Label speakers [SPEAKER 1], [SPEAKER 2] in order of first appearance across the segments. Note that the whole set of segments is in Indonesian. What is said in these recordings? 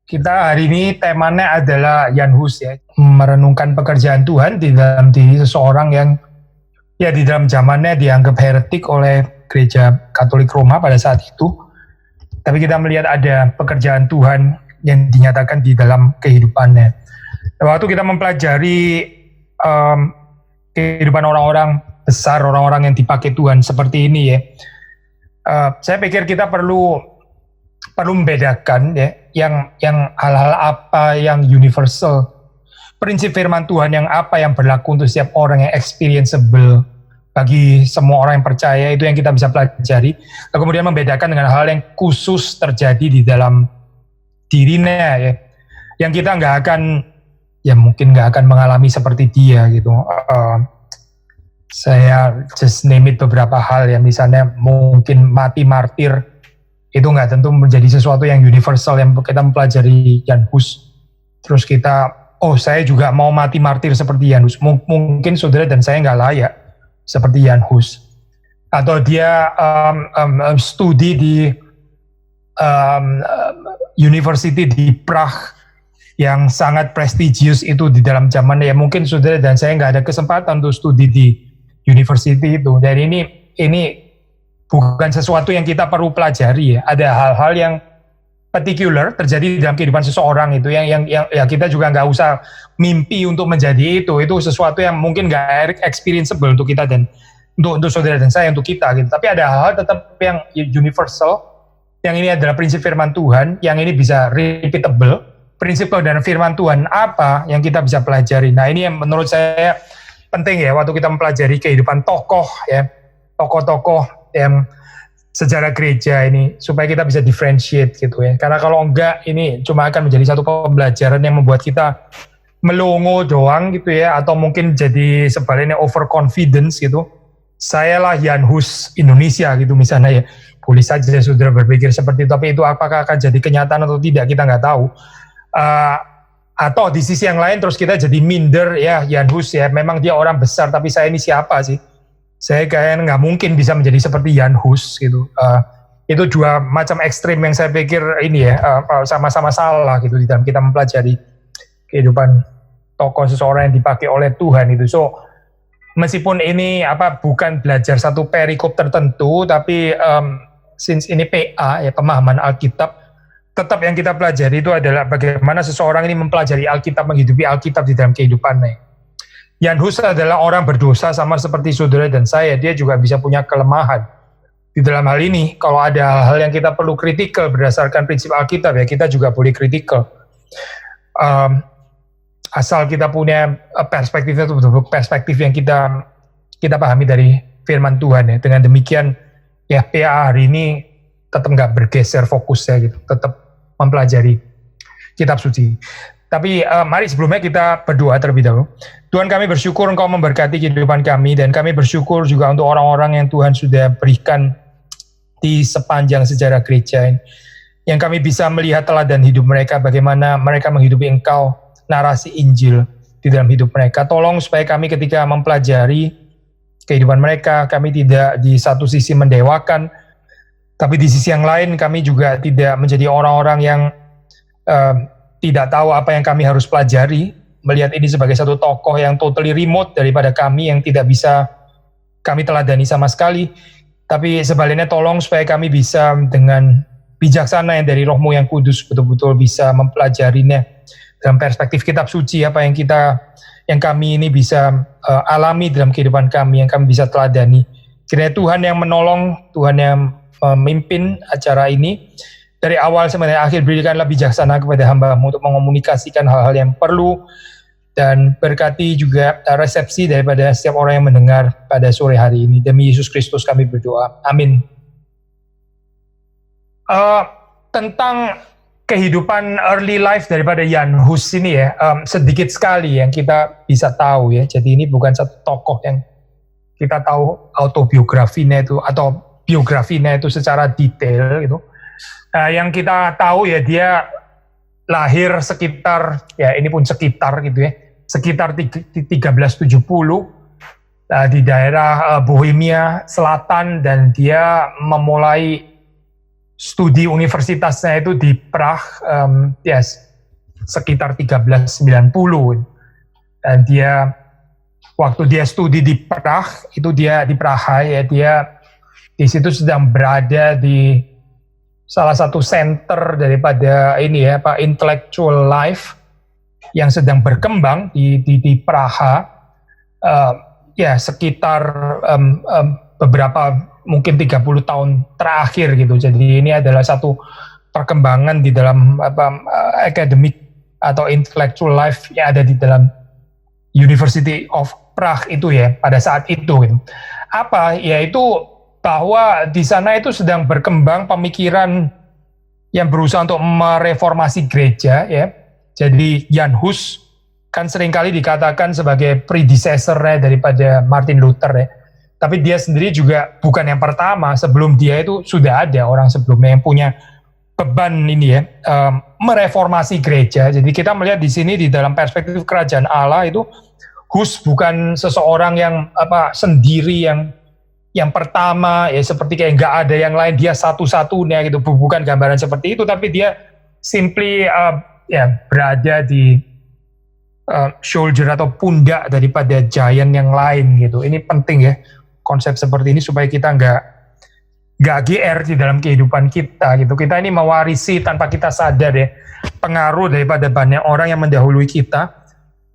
[SPEAKER 1] Kita hari ini temanya adalah Jan Hus ya, merenungkan pekerjaan Tuhan di dalam diri seseorang yang ya di dalam zamannya dianggap heretik oleh gereja Katolik Roma pada saat itu. Tapi kita melihat ada pekerjaan Tuhan yang dinyatakan di dalam kehidupannya. Waktu kita mempelajari kehidupan orang-orang besar, orang-orang yang dipakai Tuhan seperti ini ya, saya pikir kita perlu membedakan ya, yang hal-hal apa yang universal, prinsip firman Tuhan yang apa yang berlaku untuk setiap orang, yang experienceable bagi semua orang yang percaya, itu yang kita bisa pelajari. Lalu kemudian membedakan dengan hal yang khusus terjadi di dalam dirinya ya, yang kita mungkin nggak akan mengalami seperti dia gitu. Saya just name it beberapa hal ya, misalnya mungkin mati martir, itu nggak tentu menjadi sesuatu yang universal yang kita mempelajari Jan Hus. Terus kita, saya juga mau mati martir seperti Jan Hus. Mungkin saudara dan saya nggak layak seperti Jan Hus. Atau dia studi di university di Prague yang sangat prestigious itu di dalam zaman ya. Mungkin saudara dan saya nggak ada kesempatan untuk studi di university itu. Dan ini bukan sesuatu yang kita perlu pelajari ya. Ada hal-hal yang particular terjadi dalam kehidupan seseorang itu yang ya kita juga nggak usah mimpi untuk menjadi itu. Itu sesuatu yang mungkin nggak experienceable untuk kita dan untuk saudara dan saya, untuk kita gitu. Tapi ada hal-hal tetap yang universal, yang ini adalah prinsip firman Tuhan, yang ini bisa repeatable. Prinsip dan firman Tuhan apa yang kita bisa pelajari. Nah, ini yang menurut saya penting ya waktu kita mempelajari kehidupan tokoh yang sejarah gereja ini, supaya kita bisa differentiate gitu ya. Karena kalau enggak, ini cuma akan menjadi satu pembelajaran yang membuat kita melongo doang gitu ya, atau mungkin jadi sebaliknya overconfidence gitu. Saya lah Jan Hus Indonesia gitu misalnya ya. Boleh saja saudara berpikir seperti itu, tapi itu apakah akan jadi kenyataan atau tidak, kita nggak tahu. Atau di sisi yang lain terus kita jadi minder ya, Jan Hus ya, memang dia orang besar, tapi saya ini siapa sih? Saya kayaknya nggak mungkin bisa menjadi seperti Jan Hus gitu. Itu dua macam ekstrim yang saya pikir ini ya, sama-sama salah gitu di dalam kita mempelajari kehidupan tokoh seseorang yang dipakai oleh Tuhan itu. So meskipun ini bukan belajar satu perikop tertentu, tapi since ini PA ya, pemahaman Alkitab, tetap yang kita pelajari itu adalah bagaimana seseorang ini mempelajari Alkitab, menghidupi Alkitab di dalam kehidupannya. Jan Hus adalah orang berdosa sama seperti saudara dan saya. Dia juga bisa punya kelemahan. Di dalam hal ini, kalau ada hal-hal yang kita perlu kritikal berdasarkan prinsip Alkitab, ya kita juga boleh kritikal. Asal kita punya perspektifnya itu betul-betul perspektif yang kita pahami dari firman Tuhan ya. Dengan demikian, ya PA hari ini tetap nggak bergeser fokusnya gitu. Tetap mempelajari kitab suci. Tapi mari sebelumnya kita berdoa terlebih dahulu. Tuhan, kami bersyukur Engkau memberkati kehidupan kami, dan kami bersyukur juga untuk orang-orang yang Tuhan sudah berikan di sepanjang sejarah gereja ini, yang kami bisa melihat teladan hidup mereka, bagaimana mereka menghidupi Engkau, narasi Injil di dalam hidup mereka. Tolong supaya kami ketika mempelajari kehidupan mereka, kami tidak di satu sisi mendewakan, tapi di sisi yang lain kami juga tidak menjadi orang-orang yang tidak tahu apa yang kami harus pelajari, melihat ini sebagai satu tokoh yang totally remote daripada kami, yang tidak bisa kami teladani sama sekali. Tapi sebaliknya tolong supaya kami bisa dengan bijaksana yang dari Roh-Mu yang kudus betul-betul bisa mempelajarinya dalam perspektif kitab suci, apa yang kami ini bisa alami dalam kehidupan kami, yang kami bisa teladani. Kiranya Tuhan yang menolong, Tuhan yang memimpin acara ini dari awal sampai akhir. Berikanlah bijaksana kepada hamba-Mu untuk mengomunikasikan hal-hal yang perlu, dan berkati juga resepsi daripada setiap orang yang mendengar pada sore hari ini. Demi Yesus Kristus kami berdoa. Amin. Tentang kehidupan early life daripada Jan Hus ini ya, sedikit sekali yang kita bisa tahu ya. Jadi ini bukan satu tokoh yang kita tahu autobiografinya itu atau biografinya itu secara detail gitu. Yang kita tahu ya, dia lahir sekitar, ya ini pun sekitar gitu ya, sekitar 1370 di daerah Bohemia Selatan, dan dia memulai studi universitasnya itu di Prague, ya sekitar 1390. Dan dia waktu dia studi di Prague, itu dia di Praha ya, dia di situ sedang berada di salah satu center daripada ini ya, Pak, intellectual life yang sedang berkembang di Praha. Ya sekitar beberapa mungkin 30 tahun terakhir gitu. Jadi ini adalah satu perkembangan di dalam academic atau intellectual life yang ada di dalam University of Prague itu ya pada saat itu gitu. Apa? Yaitu bahwa di sana itu sedang berkembang pemikiran yang berusaha untuk mereformasi gereja ya. Jadi Jan Hus kan seringkali dikatakan sebagai predecessor-nya daripada Martin Luther ya. Tapi dia sendiri juga bukan yang pertama. Sebelum dia itu sudah ada orang sebelumnya yang punya beban ini ya, mereformasi gereja. Jadi kita melihat di sini di dalam perspektif kerajaan Allah itu Hus bukan seseorang yang sendiri yang pertama ya, seperti kayak nggak ada yang lain, dia satu-satunya gitu. Bukan gambaran seperti itu, tapi dia simply ya berada di shoulder atau pundak daripada giant yang lain gitu. Ini penting ya, konsep seperti ini supaya kita nggak GR di dalam kehidupan kita gitu. Kita ini mewarisi tanpa kita sadar ya pengaruh daripada banyak orang yang mendahului kita,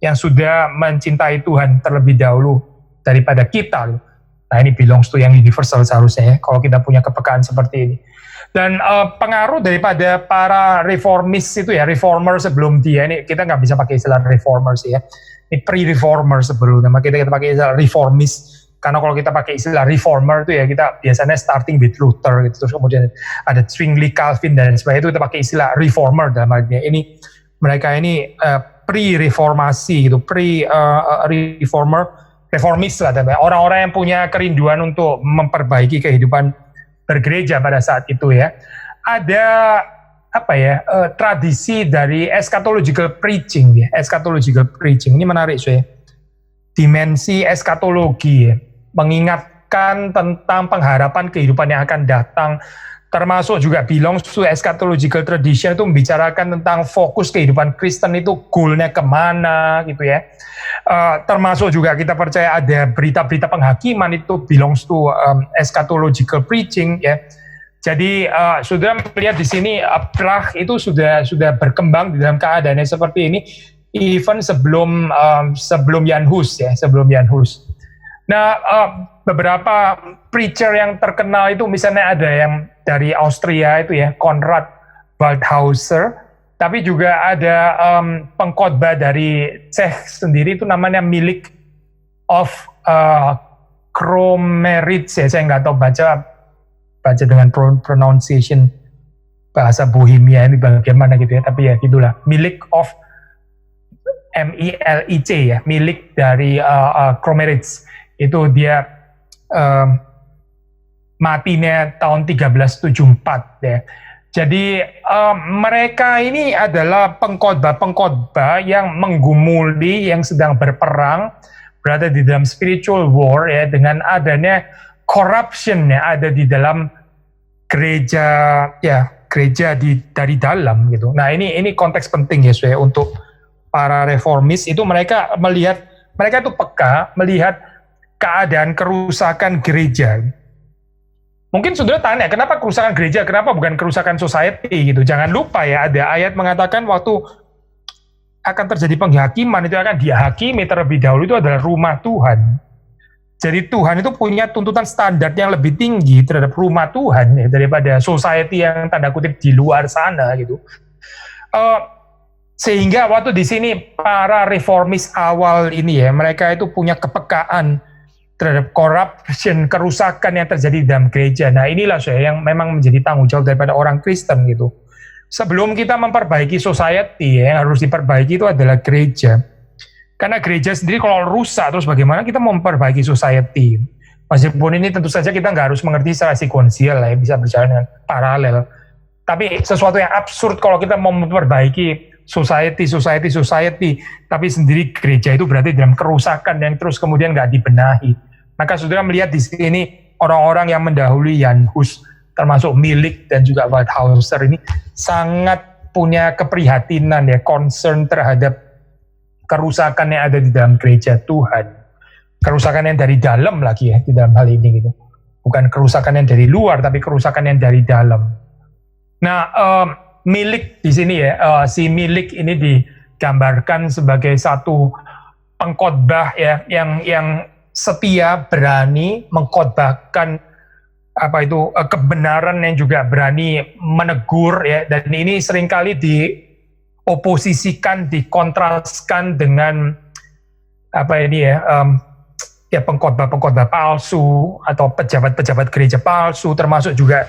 [SPEAKER 1] yang sudah mencintai Tuhan terlebih dahulu daripada kita. Nah ini belongs to yang universal seharusnya ya, kalau kita punya kepekaan seperti ini. Dan pengaruh daripada para reformis itu ya, reformer sebelum dia, ini kita nggak bisa pakai istilah reformers ya, ini pre-reformer sebelumnya, kita pakai istilah reformis, karena kalau kita pakai istilah reformer itu ya kita biasanya starting with Luther gitu, terus kemudian ada Zwingli, Calvin dan sebagainya, itu kita pakai istilah reformer dalam artinya ini mereka ini pre-reformasi gitu, pre-reformer, reformis lah, orang-orang yang punya kerinduan untuk memperbaiki kehidupan bergereja pada saat itu ya. Ada tradisi dari eschatological preaching ya. Eschatological preaching ini menarik ya. Dimensi eskatologi ya, mengingatkan tentang pengharapan kehidupan yang akan datang, termasuk juga belongs to eschatological tradition, itu membicarakan tentang fokus kehidupan Kristen itu goalnya kemana gitu ya. Termasuk juga kita percaya ada berita-berita penghakiman, itu belongs to eschatological preaching ya. Jadi sudah melihat di sini Prague itu sudah berkembang di dalam keadaannya seperti ini even sebelum Jan Hus ya, sebelum Jan Hus. Nah, beberapa preacher yang terkenal itu misalnya ada yang dari Austria itu ya, Konrad Waldhauser, tapi juga ada pengkhotbah dari Czech sendiri itu namanya Milik of Kromeritz ya, saya nggak tahu baca dengan pronunciation bahasa Bohemia ini bagaimana gitu ya, tapi ya gitulah, Milik of M-I-L-I-C ya, Milik dari Kromeritz. Itu dia matinya tahun 1374 ya. Jadi mereka ini adalah pengkhotbah yang menggumuli, yang sedang berperang, berada di dalam spiritual war ya, dengan adanya corruption ya ada di dalam gereja ya, gereja dari dalam gitu. Nah ini konteks penting ya saya untuk para reformis itu, mereka itu peka melihat keadaan kerusakan gereja. Mungkin saudara tanya, kenapa kerusakan gereja, kenapa bukan kerusakan society gitu. Jangan lupa ya, ada ayat mengatakan waktu akan terjadi penghakiman itu akan dihakimi terlebih dahulu itu adalah rumah Tuhan. Jadi Tuhan itu punya tuntutan standar yang lebih tinggi terhadap rumah Tuhan ya, daripada society yang tanda kutip di luar sana gitu. Sehingga waktu di sini para reformis awal ini ya, mereka itu punya kepekaan terhadap corruption, kerusakan yang terjadi di dalam gereja. Nah inilah saya yang memang menjadi tanggung jawab daripada orang Kristen gitu. Sebelum kita memperbaiki society ya, yang harus diperbaiki itu adalah gereja. Karena gereja sendiri kalau rusak, terus bagaimana kita memperbaiki society? Meskipun ini tentu saja kita nggak harus mengerti secara sekuensial lah ya, bisa berjalan dengan paralel. Tapi sesuatu yang absurd kalau kita mau memperbaiki society, tapi sendiri gereja itu berarti dalam kerusakan yang terus kemudian nggak dibenahi. Maka saudara melihat di sini orang-orang yang mendahului Jan Hus, termasuk Milik dan juga Waldhauser ini sangat punya keprihatinan ya, concern terhadap kerusakan yang ada di dalam gereja Tuhan. Kerusakan yang dari dalam lagi ya di dalam hal ini gitu. Bukan kerusakan yang dari luar, tapi kerusakan yang dari dalam. Nah, Milik di sini ya, si Milik ini digambarkan sebagai satu pengkhotbah ya, yang setia, berani mengkhotbahkan kebenaran, yang juga berani menegur ya, dan ini seringkali dioposisikan, dikontraskan dengan pengkhotbah palsu atau pejabat-pejabat gereja palsu, termasuk juga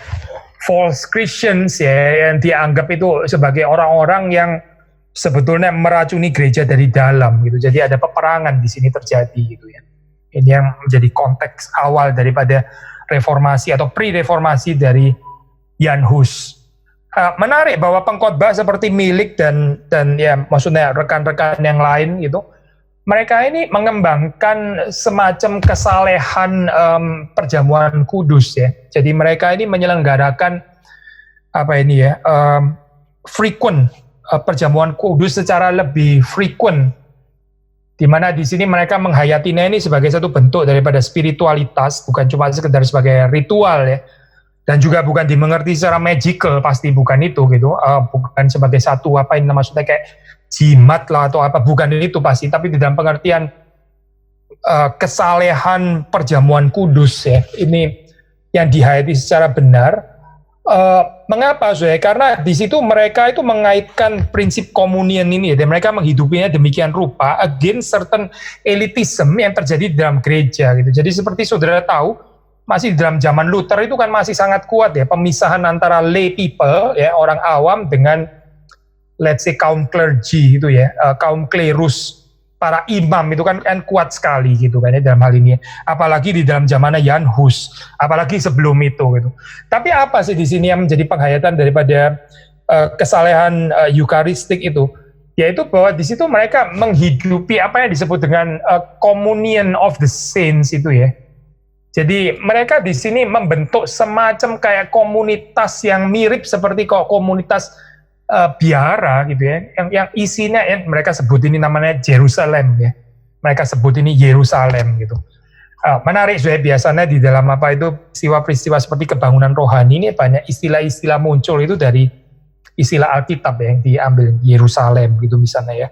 [SPEAKER 1] false Christians ya, yang dianggap itu sebagai orang-orang yang sebetulnya meracuni gereja dari dalam gitu. Jadi ada peperangan di sini terjadi gitu ya. Ini yang menjadi konteks awal daripada reformasi atau pre-reformasi dari Jan Hus. Menarik bahwa pengkhotbah seperti Milik dan ya maksudnya rekan-rekan yang lain gitu, mereka ini mengembangkan semacam kesalehan perjamuan kudus ya. Jadi mereka ini menyelenggarakan frequent perjamuan kudus secara lebih frequent, di mana di sini mereka menghayatinya ini sebagai satu bentuk daripada spiritualitas, bukan cuma sekedar sebagai ritual ya, dan juga bukan dimengerti secara magical, pasti bukan itu gitu, bukan sebagai satu maksudnya kayak jimat lah atau apa, bukan itu pasti, tapi di dalam pengertian kesalehan perjamuan kudus ya, ini yang dihayati secara benar. Mengapa Zoe? Karena di situ mereka itu mengaitkan prinsip komunion ini ya, dan mereka menghidupinya demikian rupa against certain elitism yang terjadi di dalam gereja gitu. Jadi seperti saudara tahu, masih di dalam zaman Luther itu kan masih sangat kuat ya pemisahan antara lay people ya, orang awam, dengan let's say kaum clergy gitu ya, kaum klerus, para imam itu kan kuat sekali gitu kan ya dalam hal ini. Apalagi di dalam zamannya Jan Hus, apalagi sebelum itu gitu. Tapi apa sih di sini yang menjadi penghayatan daripada kesalehan eukaristik itu? Yaitu bahwa di situ mereka menghidupi apa yang disebut dengan communion of the saints itu ya. Jadi mereka di sini membentuk semacam kayak komunitas yang mirip seperti komunitas biara gitu ya, yang isinya ya, mereka sebut ini namanya Jerusalem ya, mereka sebut ini Yerusalem gitu. Menarik saya biasanya di dalam peristiwa-peristiwa seperti kebangunan rohani ini banyak istilah-istilah muncul itu dari istilah Alkitab ya, yang diambil Yerusalem gitu misalnya ya,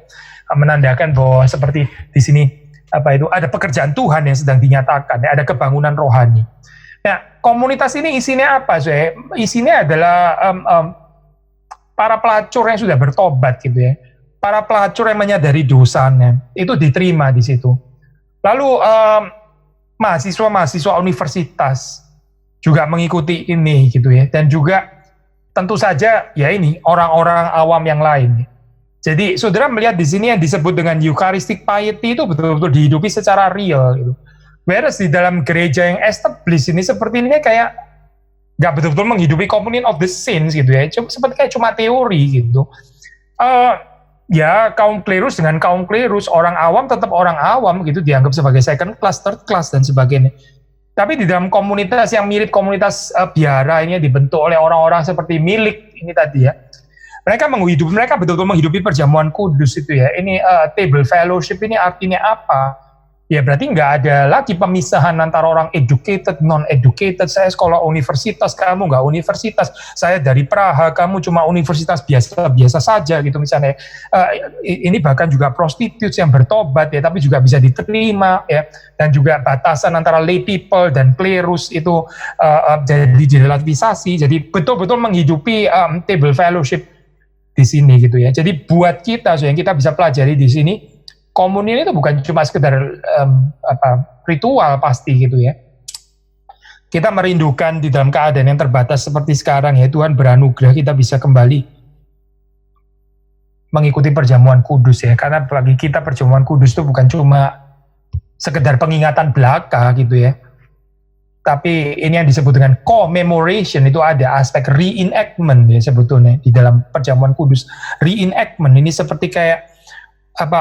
[SPEAKER 1] menandakan bahwa seperti di sini ada pekerjaan Tuhan yang sedang dinyatakan ya, ada kebangunan rohani. Nah, komunitas ini isinya apa saya? Isinya adalah para pelacur yang sudah bertobat gitu ya, para pelacur yang menyadari dosanya, itu diterima di situ. Lalu mahasiswa-mahasiswa universitas juga mengikuti ini gitu ya, dan juga tentu saja ya ini orang-orang awam yang lain. Jadi saudara melihat di sini yang disebut dengan Eucharistic piety itu betul-betul dihidupi secara real gitu. Whereas di dalam gereja yang established ini seperti ini kayak nggak betul-betul menghidupi communion of the saints gitu ya, seperti kayak cuma teori gitu. Ya kaum klerus dengan kaum klerus, orang awam tetap orang awam gitu, dianggap sebagai second class, third class dan sebagainya. Tapi di dalam komunitas yang mirip komunitas biara ini dibentuk oleh orang-orang seperti Milik ini tadi ya, mereka betul-betul menghidupi perjamuan kudus itu ya. Ini table fellowship ini artinya apa? Ya berarti nggak ada lagi pemisahan antara orang educated, non-educated. Saya sekolah universitas, kamu nggak universitas. Saya dari Praha, kamu cuma universitas biasa saja gitu misalnya. Ini bahkan juga prostitutes yang bertobat ya, tapi juga bisa diterima ya. Dan juga batasan antara lay people dan klerus itu jadi direlativisasi. Jadi betul-betul menghidupi table fellowship di sini gitu ya. Jadi buat kita, so yang kita bisa pelajari di sini, komunion itu bukan cuma sekedar ritual pasti gitu ya. Kita merindukan di dalam keadaan yang terbatas seperti sekarang ya, Tuhan beranugerah kita bisa kembali mengikuti perjamuan kudus ya. Karena bagi kita perjamuan kudus itu bukan cuma sekedar pengingatan belaka gitu ya. Tapi ini yang disebut dengan commemoration, itu ada aspek reenactment ya sebetulnya di dalam perjamuan kudus. Reenactment ini seperti kayak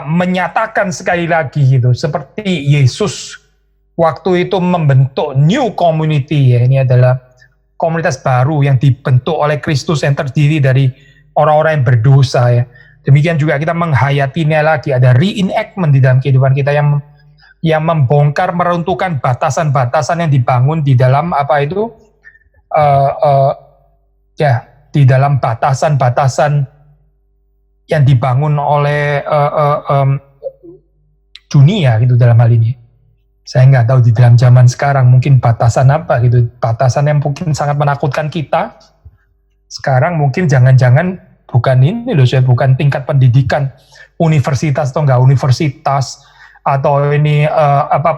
[SPEAKER 1] menyatakan sekali lagi gitu, seperti Yesus waktu itu membentuk new community ya. Ini adalah komunitas baru yang dibentuk oleh Kristus yang terdiri dari orang-orang yang berdosa ya. Demikian juga kita menghayatinya lagi, ada reenactment di dalam kehidupan kita yang membongkar meruntuhkan batasan-batasan yang dibangun di dalam apa itu ya di dalam batasan-batasan yang dibangun oleh dunia gitu dalam hal ini. Saya nggak tahu di dalam zaman sekarang mungkin batasan apa gitu, batasan yang mungkin sangat menakutkan kita. Sekarang mungkin jangan-jangan bukan ini loh, saya bukan tingkat pendidikan universitas atau enggak universitas atau ini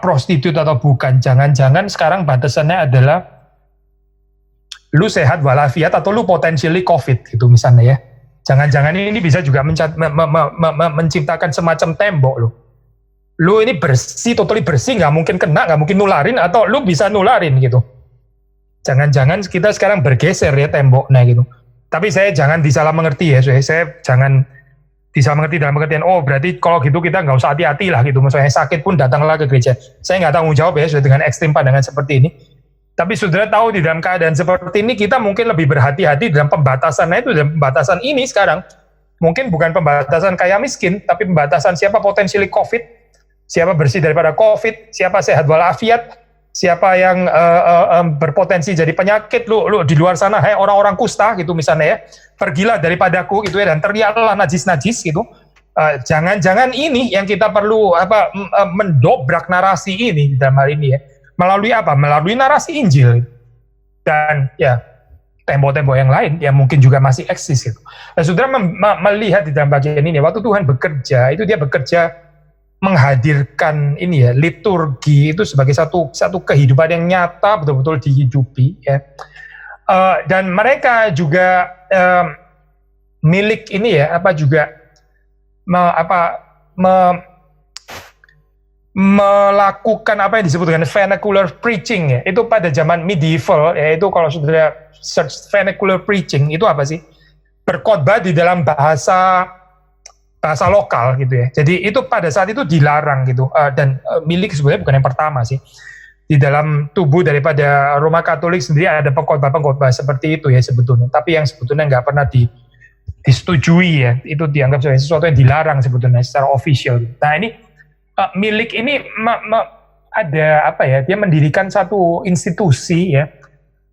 [SPEAKER 1] prostitut atau bukan, jangan-jangan sekarang batasannya adalah lu sehat walafiat atau lu potentially COVID gitu misalnya ya. Jangan-jangan ini bisa juga menciptakan semacam tembok loh. Lu ini bersih, totally bersih, nggak mungkin kena, nggak mungkin nularin, atau lu bisa nularin gitu. Jangan-jangan kita sekarang bergeser ya temboknya gitu. Tapi saya jangan disalah mengerti ya, saya jangan disalah mengerti dalam pengertian, oh berarti kalau gitu kita nggak usah hati-hati lah gitu, misalnya sakit pun datanglah ke gereja. Saya nggak tanggung jawab ya sudah dengan ekstrim pandangan seperti ini. Tapi saudara tahu di dalam keadaan seperti ini kita mungkin lebih berhati-hati dalam pembatasannya itu, dalam pembatasan ini sekarang. Mungkin bukan pembatasan kaya miskin, tapi pembatasan siapa potensial COVID, siapa bersih daripada COVID, siapa sehat walafiat, siapa yang berpotensi jadi penyakit, lu di luar sana, hai orang-orang kusta gitu misalnya ya, pergilah daripadaku gitu ya, dan teriaklah najis-najis gitu. Jangan-jangan ini yang kita perlu mendobrak narasi ini dalam hal ini ya. Melalui apa? Melalui narasi Injil. Dan ya tembok-tembok yang lain yang mungkin juga masih eksis gitu. Nah, saudara melihat di dalam bagian ini, waktu Tuhan bekerja, itu dia bekerja menghadirkan ini ya, liturgi itu sebagai satu kehidupan yang nyata, betul-betul dihidupi ya. Dan mereka juga milik ini ya, melakukan apa yang disebut dengan vernacular preaching ya. Itu pada zaman medieval ya, itu kalau saudara search vernacular preaching itu apa sih? Berkhotbah di dalam bahasa lokal gitu ya. Jadi itu pada saat itu dilarang gitu, dan milik sebenarnya bukan yang pertama sih. Di dalam tubuh daripada Roma Katolik sendiri ada pengkhotbah seperti itu ya sebetulnya. Tapi yang sebetulnya nggak pernah disetujui ya. Itu dianggap sebagai sesuatu yang dilarang sebetulnya secara official. Nah ini milik ini ada apa ya? Dia mendirikan satu institusi ya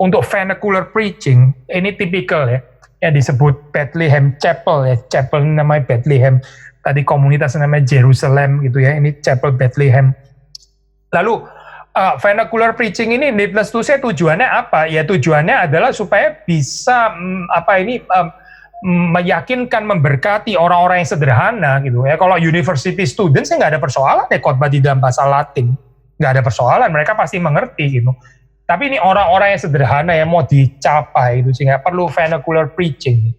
[SPEAKER 1] untuk vernacular preaching. Ini tipikal ya. Yang disebut Bethlehem Chapel ya, chapel namanya Bethlehem, tadi komunitas namanya Jerusalem gitu ya, ini Chapel Bethlehem. Lalu vernacular preaching ini needless to say tujuannya apa? Ya tujuannya adalah supaya bisa meyakinkan, memberkati orang-orang yang sederhana gitu ya. Kalau university students nggak ada persoalan ya khotbah di dalam bahasa Latin, nggak ada persoalan, mereka pasti mengerti gitu. Tapi ini orang-orang yang sederhana yang mau dicapai itu sehingga perlu vernacular preaching.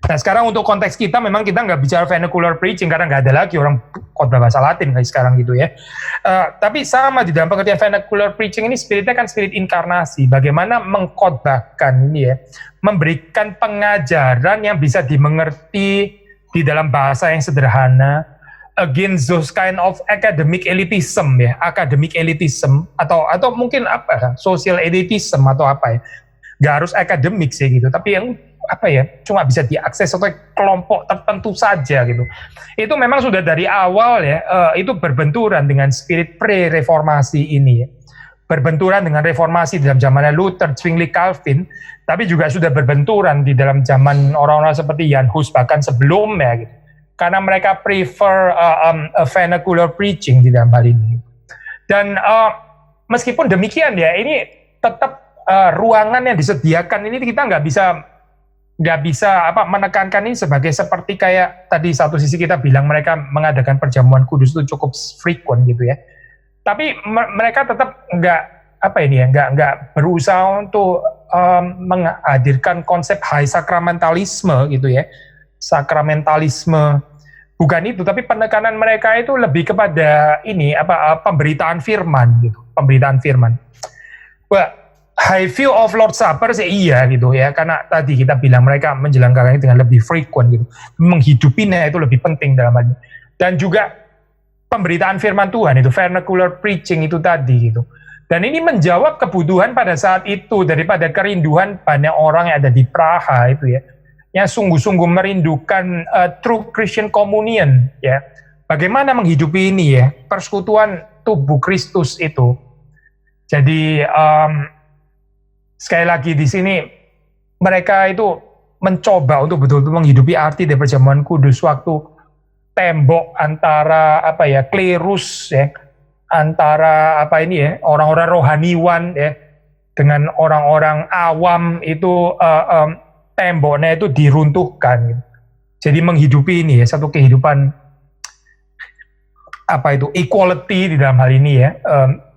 [SPEAKER 1] Nah sekarang untuk konteks kita memang kita nggak bicara vernacular preaching karena nggak ada lagi orang khotbah bahasa Latin kayak sekarang gitu ya. Tapi sama di dalam pengertian vernacular preaching ini spiritnya kan spirit inkarnasi. Bagaimana mengkhotbahkan ini ya, memberikan pengajaran yang bisa dimengerti di dalam bahasa yang sederhana, against those kind of academic elitism ya, academic elitism atau mungkin social elitism atau apa ya, nggak harus akademik sih gitu, tapi yang cuma bisa diakses oleh kelompok tertentu saja gitu. Itu memang sudah dari awal ya, itu berbenturan dengan spirit pre-reformasi ini ya, berbenturan dengan reformasi dalam zamannya Luther, Zwingli, Calvin, tapi juga sudah berbenturan di dalam zaman orang-orang seperti Jan Hus bahkan sebelumnya gitu. Karena mereka prefer vernacular preaching di dalam hal ini. Dan meskipun demikian ya, ini tetap ruangan yang disediakan ini kita nggak bisa menekankan ini seperti kayak tadi satu sisi kita bilang mereka mengadakan perjamuan kudus itu cukup frequent gitu ya. Tapi mereka tetap nggak berusaha untuk menghadirkan konsep high sakramentalisme gitu ya. Sakramentalisme bukan itu, tapi penekanan mereka itu lebih kepada ini pemberitaan firman gitu, pemberitaan firman. Wah, high view of Lord Supper sih iya gitu ya, karena tadi kita bilang mereka menjelangkannya dengan lebih frequent gitu, menghidupinya itu lebih penting dalam hal ini. Dan juga pemberitaan firman Tuhan itu vernacular preaching itu tadi gitu. Dan ini menjawab kebutuhan pada saat itu daripada kerinduan banyak orang yang ada di Praha itu ya, yang sungguh-sungguh merindukan true Christian communion ya. Bagaimana menghidupi ini ya, persekutuan tubuh Kristus itu. Jadi sekali lagi di sini mereka itu mencoba untuk betul-betul menghidupi arti dari perjamuan kudus, waktu tembok antara klerus ya, antara orang-orang rohaniwan ya dengan orang-orang awam itu temboknya itu diruntuhkan gitu. Jadi menghidupi ini ya satu kehidupan equality di dalam hal ini ya,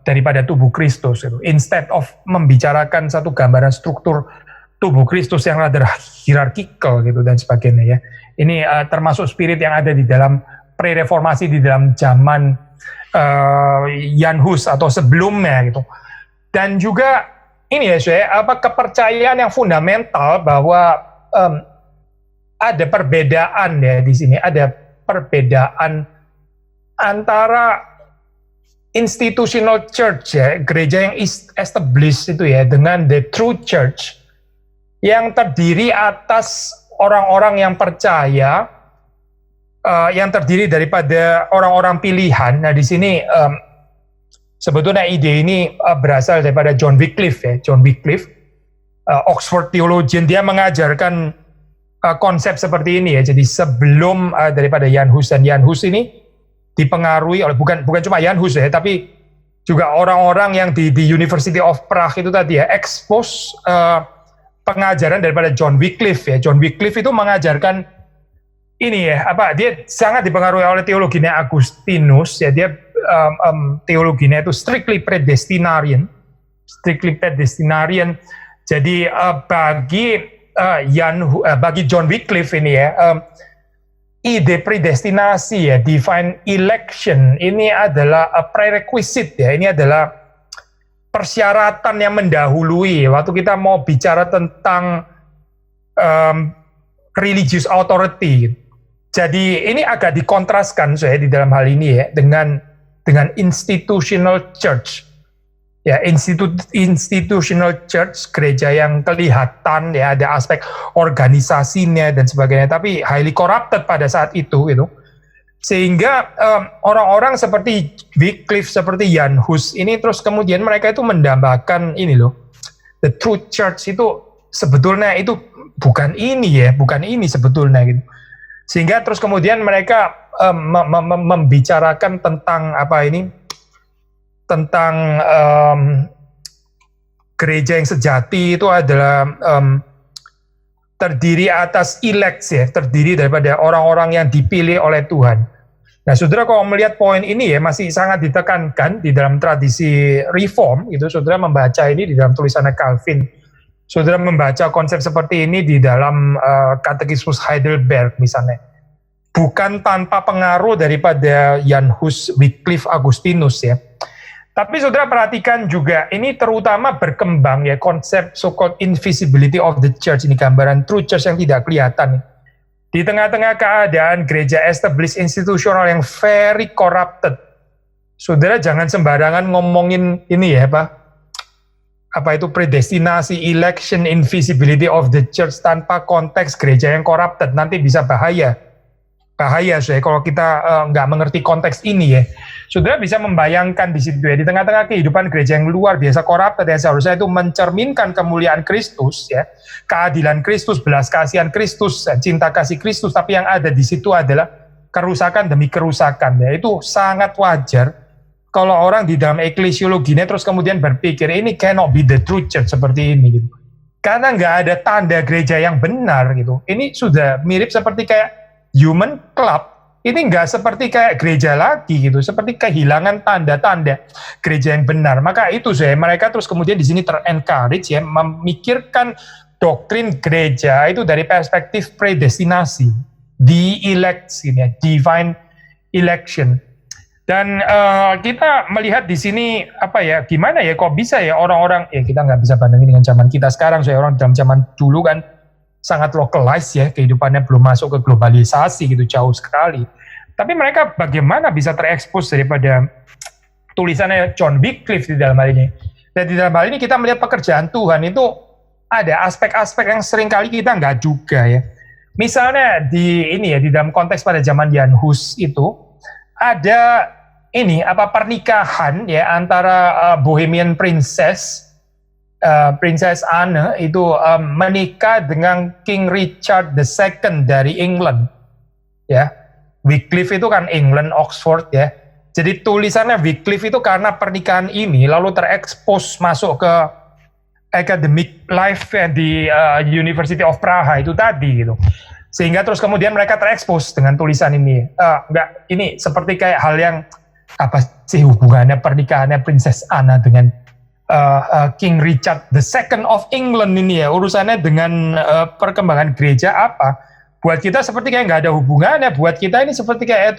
[SPEAKER 1] daripada tubuh Kristus itu. Instead of membicarakan satu gambaran struktur tubuh Kristus yang rada hierarkikal gitu dan sebagainya ya. Ini termasuk spirit yang ada di dalam pre-reformasi di dalam zaman Jan Hus atau sebelumnya gitu. Dan juga ini ya saya kepercayaan yang fundamental bahwa ada perbedaan ya di sini, ada perbedaan antara institutional church ya, gereja yang established itu ya, dengan the true church yang terdiri atas orang-orang yang percaya, yang terdiri daripada orang-orang pilihan. Nah di sini sebetulnya ide ini berasal daripada John Wycliffe ya, John Wycliffe, Oxford theologian. Dia mengajarkan konsep seperti ini ya. Jadi sebelum daripada Jan Hus, dan Jan Hus ini dipengaruhi oleh bukan cuma Jan Hus ya, tapi juga orang-orang yang di University of Prague itu tadi ya, expose pengajaran daripada John Wycliffe ya. John Wycliffe itu mengajarkan ini ya, dia sangat dipengaruhi oleh teologinya Agustinus ya. Dia teologinya itu strictly predestinarian. Jadi bagi John Wycliffe ini ya, ide predestinasi ya, divine election ini adalah prerequisite ya. Ini adalah persyaratan yang mendahului waktu kita mau bicara tentang religious authority. Jadi ini agak dikontraskan saya di dalam hal ini ya dengan institutional church. Ya, institutional church, gereja yang kelihatan ya, ada aspek organisasinya dan sebagainya, tapi highly corrupted pada saat itu gitu. Sehingga orang-orang seperti Wycliffe, seperti Jan Hus ini terus kemudian mereka itu mendambakan ini loh, the true church itu sebetulnya itu bukan ini ya, bukan ini sebetulnya gitu. Sehingga terus kemudian mereka membicarakan tentang tentang gereja yang sejati itu adalah terdiri atas elect ya, terdiri daripada orang-orang yang dipilih oleh Tuhan. Nah, saudara kalau melihat poin ini ya masih sangat ditekankan di dalam tradisi reform gitu. Saudara membaca ini di dalam tulisannya Calvin. Saudara membaca konsep seperti ini di dalam Katekismus Heidelberg misalnya. Bukan tanpa pengaruh daripada Jan Hus, Wycliffe, Agustinus ya. Tapi saudara perhatikan juga, ini terutama berkembang ya konsep so-called invisibility of the church, ini gambaran true church yang tidak kelihatan. Di tengah-tengah keadaan gereja established institusional yang very corrupted, saudara jangan sembarangan ngomongin ini ya apa itu predestinasi, election, invisibility of the church tanpa konteks gereja yang corrupted, nanti bisa bahaya saya kalau kita nggak mengerti konteks ini ya. Saudara bisa membayangkan di situ ya, di tengah-tengah kehidupan gereja yang luar biasa corrupted yang seharusnya itu mencerminkan kemuliaan Kristus ya, keadilan Kristus, belas kasihan Kristus, cinta kasih Kristus, tapi yang ada di situ adalah kerusakan demi kerusakan ya. Itu sangat wajar kalau orang di dalam eklesiologinya terus kemudian berpikir ini cannot be the true church seperti ini gitu. Karena nggak ada tanda gereja yang benar gitu. Ini sudah mirip seperti kayak human club, ini nggak seperti kayak gereja lagi gitu, seperti kehilangan tanda-tanda gereja yang benar. Maka itu mereka terus kemudian di sini ter-encourage ya, memikirkan doktrin gereja itu dari perspektif predestinasi, the elect ini ya, divine election. Dan kita melihat di sini gimana ya, kok bisa ya orang-orang kita nggak bisa bandingin dengan zaman kita sekarang. Orang dalam zaman dulu kan sangat localized ya, kehidupannya belum masuk ke globalisasi gitu, jauh sekali. Tapi mereka bagaimana bisa terekspos daripada tulisannya John Wycliffe di dalam hal ini. Dan di dalam hal ini kita melihat pekerjaan Tuhan itu ada aspek-aspek yang seringkali kita nggak juga ya. Misalnya di dalam konteks pada zaman Jan Hus itu ada pernikahan ya antara Bohemian Princess Anne itu menikah dengan King Richard II dari England ya. Wycliffe itu kan England, Oxford ya. Jadi tulisannya Wycliffe itu karena pernikahan ini lalu terekspos masuk ke academic life di University of Praha itu tadi gitu. Sehingga terus kemudian mereka terekspos dengan tulisan ini. Ini seperti kayak hal yang apa sih hubungannya pernikahannya Princess Anna dengan King Richard II of England ini ya, urusannya dengan perkembangan gereja apa? Buat kita seperti kayak nggak ada hubungannya, buat kita ini seperti kayak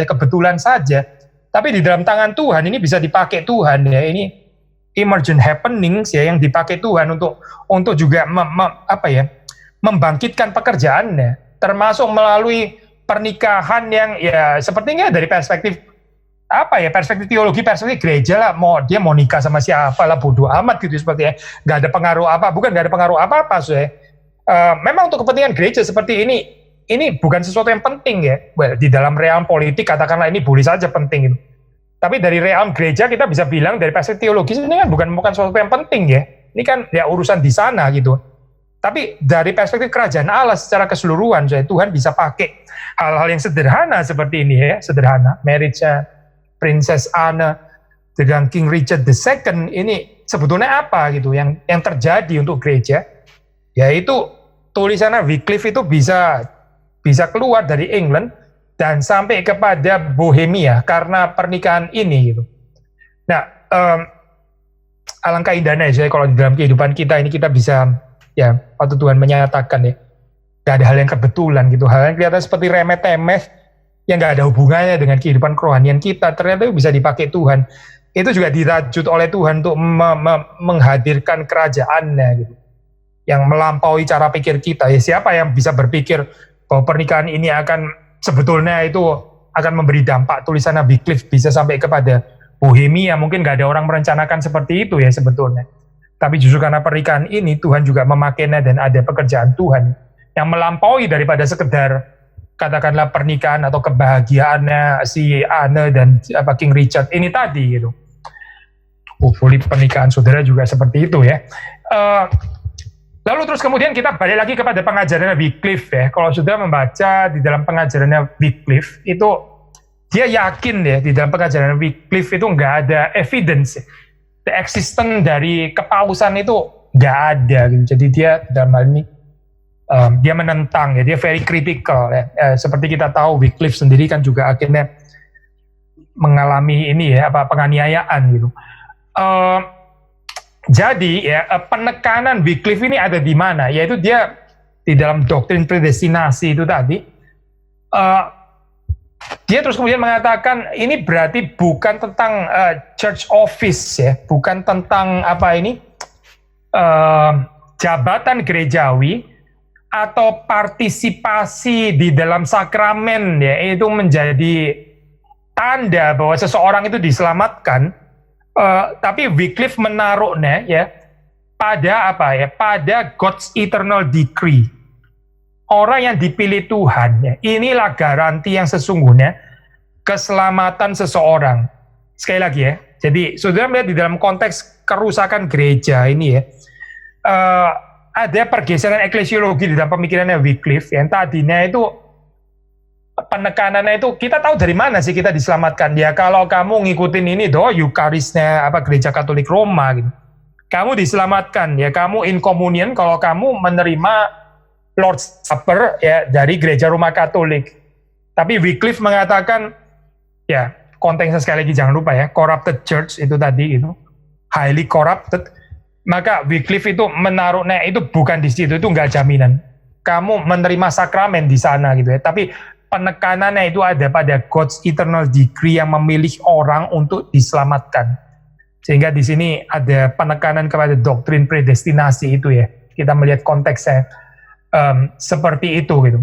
[SPEAKER 1] kebetulan saja. Tapi di dalam tangan Tuhan ini bisa dipakai Tuhan ya, ini emergent happenings ya yang dipakai Tuhan untuk juga membangkitkan pekerjaannya, termasuk melalui pernikahan yang ya sepertinya dari perspektif teologi, perspektif gereja lah, dia mau nikah sama siapa lah, bodoh amat gitu seperti ya, nggak ada pengaruh apa-apa memang untuk kepentingan gereja seperti ini bukan sesuatu yang penting ya. Di dalam realm politik katakanlah ini boleh saja penting gitu. Tapi dari realm gereja kita bisa bilang dari perspektif teologis ini kan bukan sesuatu yang penting ya. Ini kan ya urusan di sana gitu. Tapi dari perspektif kerajaan Allah secara keseluruhan, Tuhan bisa pakai hal-hal yang sederhana seperti ini ya, sederhana. Marriage-nya Princess Anne dengan King Richard II ini sebetulnya apa gitu yang terjadi untuk gereja? Yaitu tulisannya Wycliffe itu bisa keluar dari England dan sampai kepada Bohemia karena pernikahan ini gitu. Nah, alangkah indahnya ya kalau di dalam kehidupan kita ini kita bisa ya waktu Tuhan menyatakan ya, gak ada hal yang kebetulan gitu, hal yang kelihatan seperti remeh-temeh yang gak ada hubungannya dengan kehidupan kerohanian kita, ternyata bisa dipakai Tuhan. Itu juga dirajut oleh Tuhan untuk menghadirkan kerajaannya gitu, yang melampaui cara pikir kita. Ya siapa yang bisa berpikir bahwa pernikahan ini sebetulnya itu akan memberi dampak, tulisannya Wycliffe bisa sampai kepada Bohemia, mungkin gak ada orang merencanakan seperti itu ya sebetulnya. Tapi justru karena pernikahan ini Tuhan juga memakainya dan ada pekerjaan Tuhan yang melampaui daripada sekedar katakanlah pernikahan atau kebahagiaannya si Anne dan King Richard ini tadi gitu. Hopefully pernikahan saudara juga seperti itu ya. Lalu terus kemudian kita balik lagi kepada pengajarannya Wycliffe ya. Kalau saudara membaca di dalam pengajarannya Wycliffe itu dia yakin ya di dalam pengajaran Wycliffe itu nggak ada evidence, the existence dari kepausan itu nggak ada gitu. Jadi dia dalam hal ini dia menentang ya, dia very critical ya. Seperti kita tahu Wycliffe sendiri kan juga akhirnya mengalami ini ya penganiayaan gitu. Jadi ya penekanan Wycliffe ini ada di mana? Yaitu dia di dalam doktrin predestinasi itu tadi. Dia terus kemudian mengatakan ini berarti bukan tentang church office ya, bukan tentang jabatan gerejawi atau partisipasi di dalam sakramen ya, itu menjadi tanda bahwa seseorang itu diselamatkan. Tapi Wycliffe menaruhnya ya pada pada God's eternal decree. Orang yang dipilih Tuhan ya, inilah garansi yang sesungguhnya keselamatan seseorang. Sekali lagi ya, jadi saudara melihat di dalam konteks kerusakan gereja ini ya, ada pergeseran eklesiologi di dalam pemikirannya Wycliffe yang tadinya itu penekanannya itu kita tahu dari mana sih kita diselamatkan ya, kalau kamu ngikutin ini Eucharisnya Gereja Katolik Roma gitu, kamu diselamatkan ya, kamu in communion kalau kamu menerima Lord's Supper ya dari Gereja Roma Katolik. Tapi Wycliffe mengatakan ya, konteksnya sekali lagi jangan lupa ya, corrupted church itu tadi itu highly corrupted. Maka Wycliffe itu menaruhnya itu bukan di situ, itu nggak jaminan kamu menerima sakramen di sana gitu ya. Tapi penekanannya itu ada pada God's eternal decree yang memilih orang untuk diselamatkan. Sehingga di sini ada penekanan kepada doktrin predestinasi itu ya. Kita melihat konteksnya seperti itu gitu.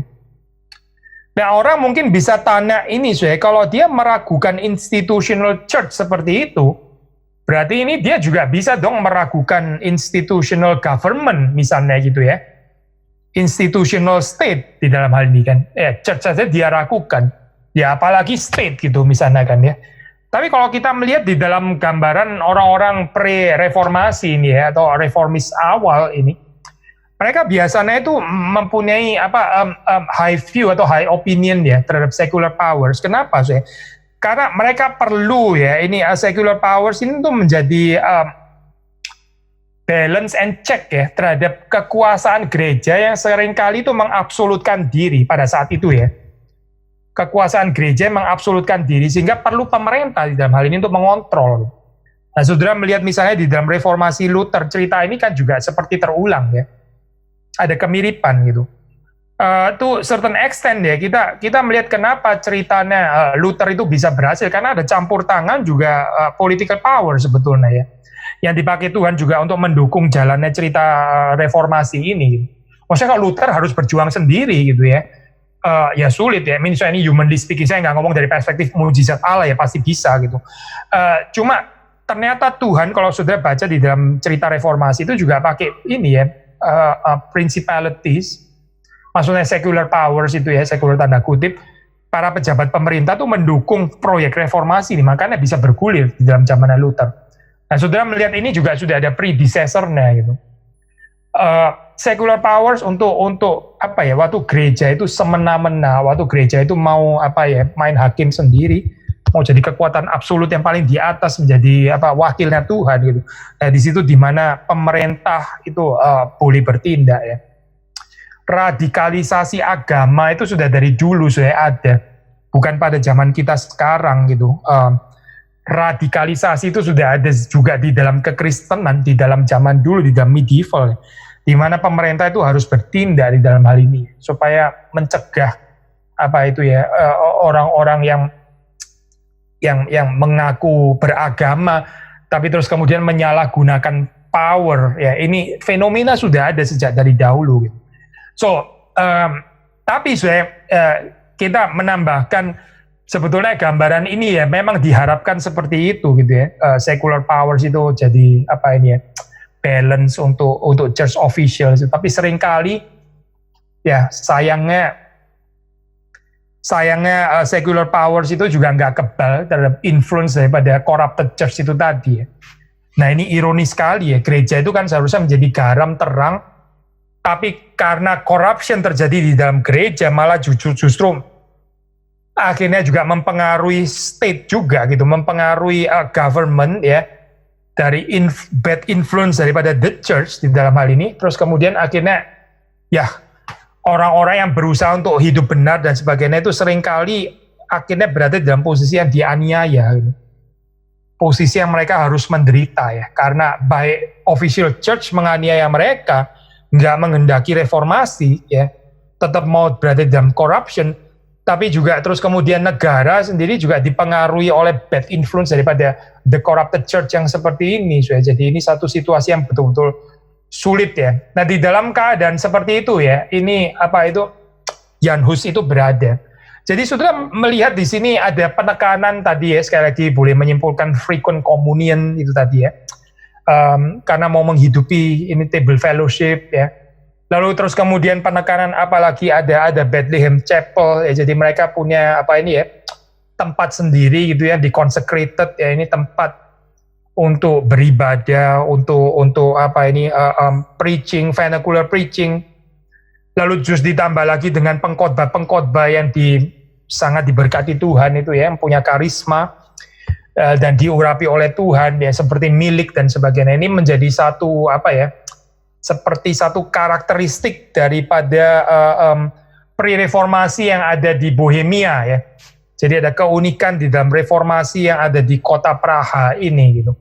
[SPEAKER 1] Nah, orang mungkin bisa tanya ini, kalau dia meragukan institutional church seperti itu, berarti ini dia juga bisa dong meragukan institutional government misalnya gitu ya. Institutional state di dalam hal ini kan. Church saja dia ragukan. Ya apalagi state gitu misalnya kan ya. Tapi kalau kita melihat di dalam gambaran orang-orang pre-reformasi ini ya, atau reformis awal ini, mereka biasanya itu mempunyai high view atau high opinion ya terhadap secular powers. Kenapa sih? Karena mereka perlu ya ini secular powers ini tuh menjadi balance and check ya terhadap kekuasaan gereja yang seringkali itu mengabsolutkan diri pada saat itu ya. Kekuasaan gereja mengabsolutkan diri sehingga perlu pemerintah di dalam hal ini untuk mengontrol. Nah, saudara melihat misalnya di dalam reformasi Luther, cerita ini kan juga seperti terulang ya. Ada kemiripan gitu. To certain extent ya, kita melihat kenapa ceritanya Luther itu bisa berhasil, karena ada campur tangan juga political power sebetulnya ya. Yang dipakai Tuhan juga untuk mendukung jalannya cerita reformasi ini. Maksudnya kalau Luther harus berjuang sendiri gitu ya. Ya sulit ya, misalnya ini humanly speaking, saya nggak ngomong dari perspektif mujizat Allah ya, pasti bisa gitu. Cuma ternyata Tuhan kalau sudah baca di dalam cerita reformasi itu juga pakai ini ya, principalities, maksudnya secular powers itu ya, secular tanda kutip, para pejabat pemerintah tuh mendukung proyek reformasi ini, makanya bisa bergulir di dalam zaman Luther. Nah, saudara melihat ini juga sudah ada predecessor-nya gitu. Secular powers untuk apa ya, waktu gereja itu semena-mena, waktu gereja itu mau main hakim sendiri, mau jadi kekuatan absolut yang paling di atas, menjadi wakilnya Tuhan gitu. Nah, di situ di mana pemerintah itu boleh bertindak ya. Radikalisasi agama itu sudah dari dulu sudah ada, bukan pada zaman kita sekarang gitu. Radikalisasi itu sudah ada juga di dalam kekristenan, di dalam zaman dulu, di dalam medieval, di mana pemerintah itu harus bertindak di dalam hal ini supaya mencegah orang-orang yang mengaku beragama tapi terus kemudian menyalahgunakan power ya. Ini fenomena sudah ada sejak dari dahulu gitu. Tapi kita menambahkan sebetulnya gambaran ini ya memang diharapkan seperti itu gitu ya. Secular powers itu jadi balance untuk church officials, tapi seringkali ya sayangnya secular powers itu juga nggak kebal terhadap influence daripada corrupted church itu tadi ya. Nah, ini ironis sekali ya, gereja itu kan seharusnya menjadi garam terang, tapi karena corruption terjadi di dalam gereja malah justru akhirnya juga mempengaruhi state juga gitu, mempengaruhi government ya, dari bad influence daripada the church di dalam hal ini. Terus kemudian akhirnya ya orang-orang yang berusaha untuk hidup benar dan sebagainya itu seringkali akhirnya berada dalam posisi yang dianiaya gitu. Posisi yang mereka harus menderita ya, karena baik official church menganiaya mereka, nggak menghendaki reformasi ya, tetap mau berada dalam corruption, tapi juga terus kemudian negara sendiri juga dipengaruhi oleh bad influence daripada the corrupted church yang seperti ini. Jadi ini satu situasi yang betul-betul sulit ya. Nah, di dalam keadaan seperti itu ya, ini Jan Hus itu berada. Jadi sudah melihat di sini ada penekanan tadi ya, sekali lagi boleh menyimpulkan frequent communion itu tadi ya. Karena mau menghidupi ini table fellowship ya. Lalu terus kemudian penekanan apalagi ada Bethlehem Chapel ya, jadi mereka punya tempat sendiri gitu ya, di-consecrated ya, ini tempat untuk beribadah, untuk preaching, vernacular preaching. Lalu just ditambah lagi dengan pengkhotbah yang sangat diberkati Tuhan itu ya, yang punya karisma dan diurapi oleh Tuhan ya, seperti milik dan sebagainya. Ini menjadi satu seperti satu karakteristik daripada pre-reformasi yang ada di Bohemia ya. Jadi ada keunikan di dalam reformasi yang ada di kota Praha ini gitu.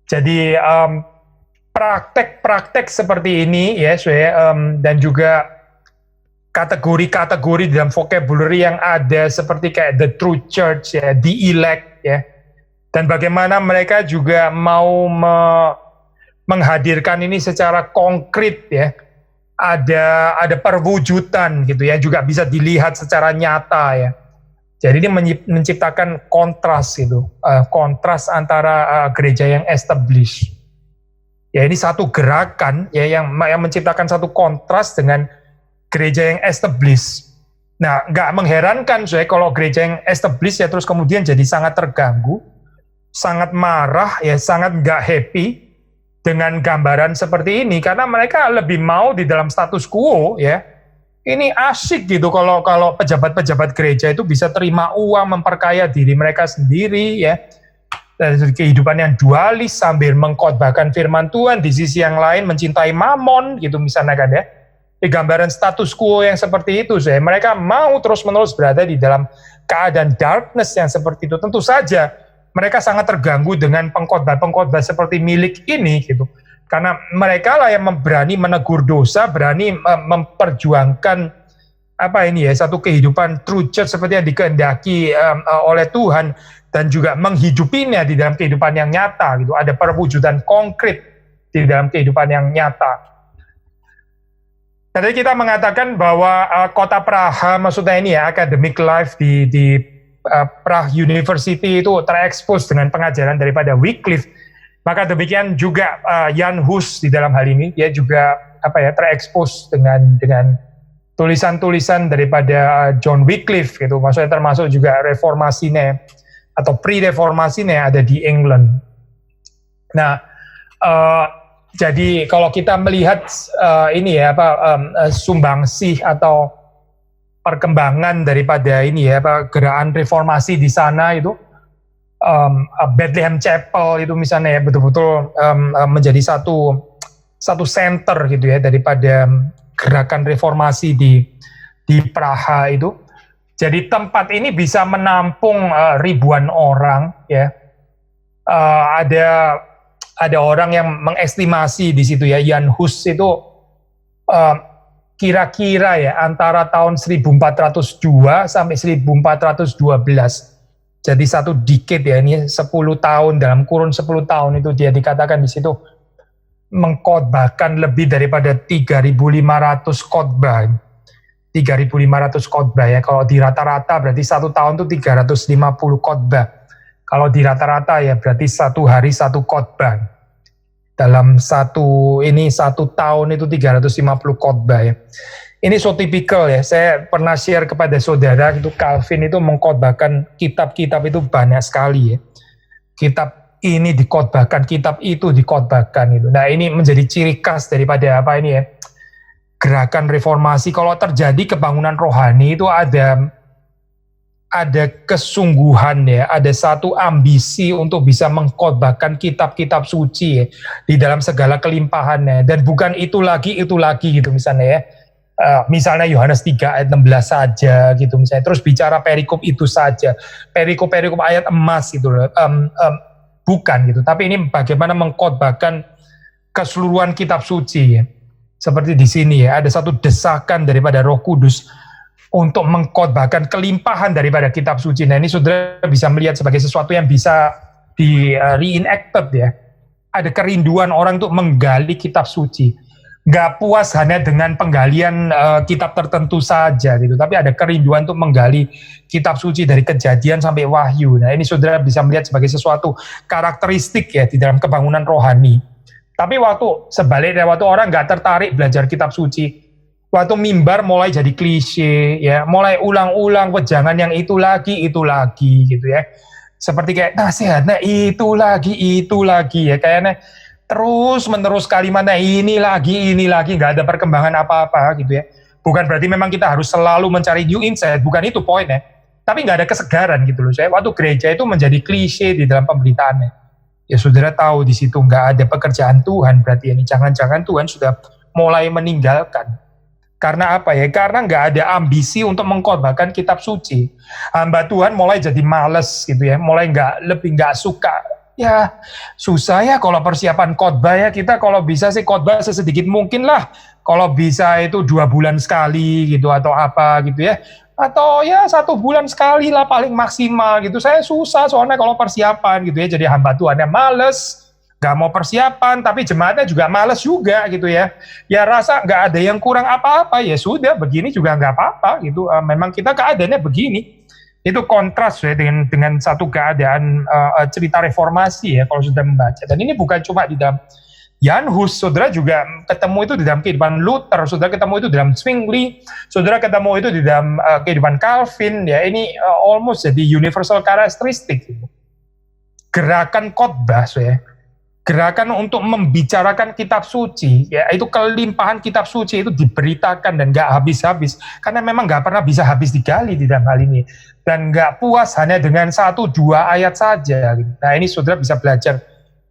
[SPEAKER 1] Jadi praktek-praktek seperti ini ya, dan juga kategori-kategori dalam vocabulary yang ada seperti kayak the true church ya, the elect ya. Dan bagaimana mereka juga mau menghadirkan ini secara konkret ya, ada perwujudan gitu ya, juga bisa dilihat secara nyata ya. Jadi ini menciptakan kontras gitu, kontras antara gereja yang established. Ya ini satu gerakan ya yang menciptakan satu kontras dengan gereja yang established. Nah, nggak mengherankan saya kalau gereja yang established ya terus kemudian jadi sangat terganggu, sangat marah ya, sangat nggak happy dengan gambaran seperti ini karena mereka lebih mau di dalam status quo ya. Ini asyik gitu kalau pejabat-pejabat gereja itu bisa terima uang, memperkaya diri mereka sendiri ya. Dari kehidupan yang dualis sambil mengkhotbahkan firman Tuhan, di sisi yang lain mencintai mamon gitu misalnya kan ya. Di gambaran status quo yang seperti itu saya, mereka mau terus-menerus berada di dalam keadaan darkness yang seperti itu. Tentu saja mereka sangat terganggu dengan pengkhotbah seperti milik ini gitu. Karena mereka lah yang berani menegur dosa, berani memperjuangkan satu kehidupan true church seperti yang dikehendaki oleh Tuhan dan juga menghidupinya di dalam kehidupan yang nyata gitu. Ada perwujudan konkret di dalam kehidupan yang nyata. Tadi kita mengatakan bahwa kota Praha, maksudnya ini ya, academic life di Prague University itu terekspos dengan pengajaran daripada Wycliffe. Maka demikian juga Jan Hus di dalam hal ini, dia juga terekspos dengan tulisan-tulisan daripada John Wycliffe gitu. Maksudnya termasuk juga reformasinya atau pre-reformasinya ada di England. Nah, jadi kalau kita melihat sumbangsih atau perkembangan daripada gerakan reformasi di sana itu, Bethlehem Chapel itu misalnya ya betul-betul menjadi satu center gitu ya daripada gerakan reformasi di Praha itu. Jadi tempat ini bisa menampung ribuan orang ya. Ada orang yang mengestimasi di situ ya, Jan Hus itu kira-kira ya antara tahun 1402 sampai 1412. Jadi satu decade ya, ini 10 tahun, dalam kurun 10 tahun itu dia dikatakan di situ mengkhotbahkan lebih daripada 3.500 khotbah. 3.500 khotbah ya, kalau di rata-rata berarti satu tahun itu 350 khotbah. Kalau di rata-rata ya berarti satu hari satu khotbah. Dalam satu tahun itu 350 khotbah ya. Ini so tipikal ya, saya pernah share kepada saudara itu Calvin itu mengkhotbahkan kitab-kitab itu banyak sekali ya. Kitab ini dikhotbahkan, kitab itu dikhotbahkan itu. Nah ini menjadi ciri khas daripada gerakan reformasi. Kalau terjadi kebangunan rohani itu ada kesungguhan ya, ada satu ambisi untuk bisa mengkhotbahkan kitab-kitab suci ya, di dalam segala kelimpahannya, dan bukan itu lagi gitu misalnya ya. Misalnya Yohanes 3 ayat 16 saja gitu misalnya, terus bicara perikop itu saja, perikop ayat emas gitu loh, bukan gitu, tapi ini bagaimana mengkhotbahkan keseluruhan kitab suci ya. Seperti di sini ya, ada satu desakan daripada Roh Kudus untuk mengkhotbahkan kelimpahan daripada kitab suci. Nah ini saudara bisa melihat sebagai sesuatu yang bisa di reenacted ya. Ada kerinduan orang untuk menggali kitab suci. Nggak puas hanya dengan penggalian kitab tertentu saja gitu, tapi ada kerinduan untuk menggali kitab suci dari Kejadian sampai Wahyu. Nah ini saudara bisa melihat sebagai sesuatu karakteristik ya di dalam kebangunan rohani. Tapi sebaliknya waktu orang nggak tertarik belajar kitab suci, waktu mimbar mulai jadi klise ya, mulai ulang-ulang wejangan yang itu lagi gitu ya. Seperti kayak nasihatnya itu lagi ya, kayaknya terus-menerus kalimatnya ini lagi, nggak ada perkembangan apa-apa gitu ya. Bukan berarti memang kita harus selalu mencari new insight, bukan itu poinnya. Tapi nggak ada kesegaran gitu loh. Saya waktu gereja itu menjadi klise di dalam pemberitaannya. Ya saudara tahu di situ nggak ada pekerjaan Tuhan, berarti ini jangan-jangan Tuhan sudah mulai meninggalkan. Karena apa ya? Karena nggak ada ambisi untuk mengkhotbahkan kitab suci. Hamba Tuhan mulai jadi males gitu ya, mulai lebih nggak suka. Ya susah ya kalau persiapan khotbah ya, kita kalau bisa sih khotbah sesedikit mungkin lah. Kalau bisa itu 2 bulan sekali gitu atau apa gitu ya. Atau ya 1 bulan sekali lah paling maksimal gitu. Saya susah soalnya kalau persiapan gitu ya. Jadi hamba Tuhan yang males, nggak mau persiapan, tapi jemaatnya juga males juga gitu ya. Ya rasa nggak ada yang kurang apa-apa, ya sudah begini juga nggak apa-apa gitu. Memang kita keadaannya begini. Itu kontras ya dengan satu keadaan cerita reformasi ya kalau sudah membaca. Dan ini bukan cuma di dalam Jan Hus, saudara juga ketemu itu di dalam kehidupan Luther, saudara ketemu itu di dalam Zwingli, saudara ketemu itu di dalam kehidupan Calvin, ya ini almost jadi universal karakteristik. Gitu. Gerakan khotbah, ya, gerakan untuk membicarakan kitab suci, ya itu kelimpahan kitab suci itu diberitakan dan gak habis-habis, karena memang gak pernah bisa habis digali di dalam hal ini, dan gak puas hanya dengan 1-2 ayat saja. Gitu. Nah ini saudara bisa belajar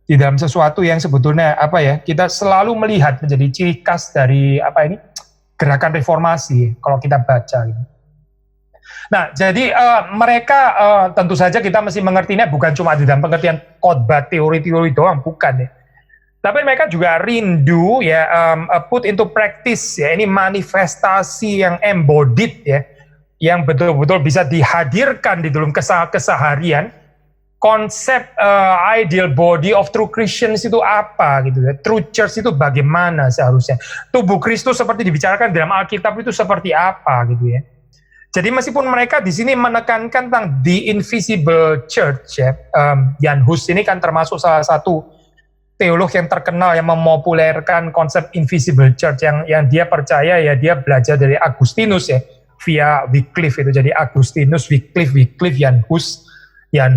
[SPEAKER 1] di dalam sesuatu yang sebetulnya kita selalu melihat menjadi ciri khas dari gerakan reformasi kalau kita baca gitu. Nah jadi mereka tentu saja kita mesti mengertinya bukan cuma di dalam pengertian khotbah teori-teori doang, bukan ya, tapi mereka juga rindu ya put into practice ya, ini manifestasi yang embodied ya, yang betul-betul bisa dihadirkan di dalam keseharian. Konsep ideal body of true Christians itu apa gitu ya? True church itu bagaimana seharusnya? Tubuh Kristus seperti dibicarakan dalam Alkitab itu seperti apa gitu ya? Jadi meskipun mereka di sini menekankan tentang the invisible church ya, Jan Hus ini kan termasuk salah satu teolog yang terkenal yang memopulerkan konsep invisible church yang dia percaya ya, dia belajar dari Agustinus ya via Wycliffe itu, jadi Agustinus, Wycliffe, Jan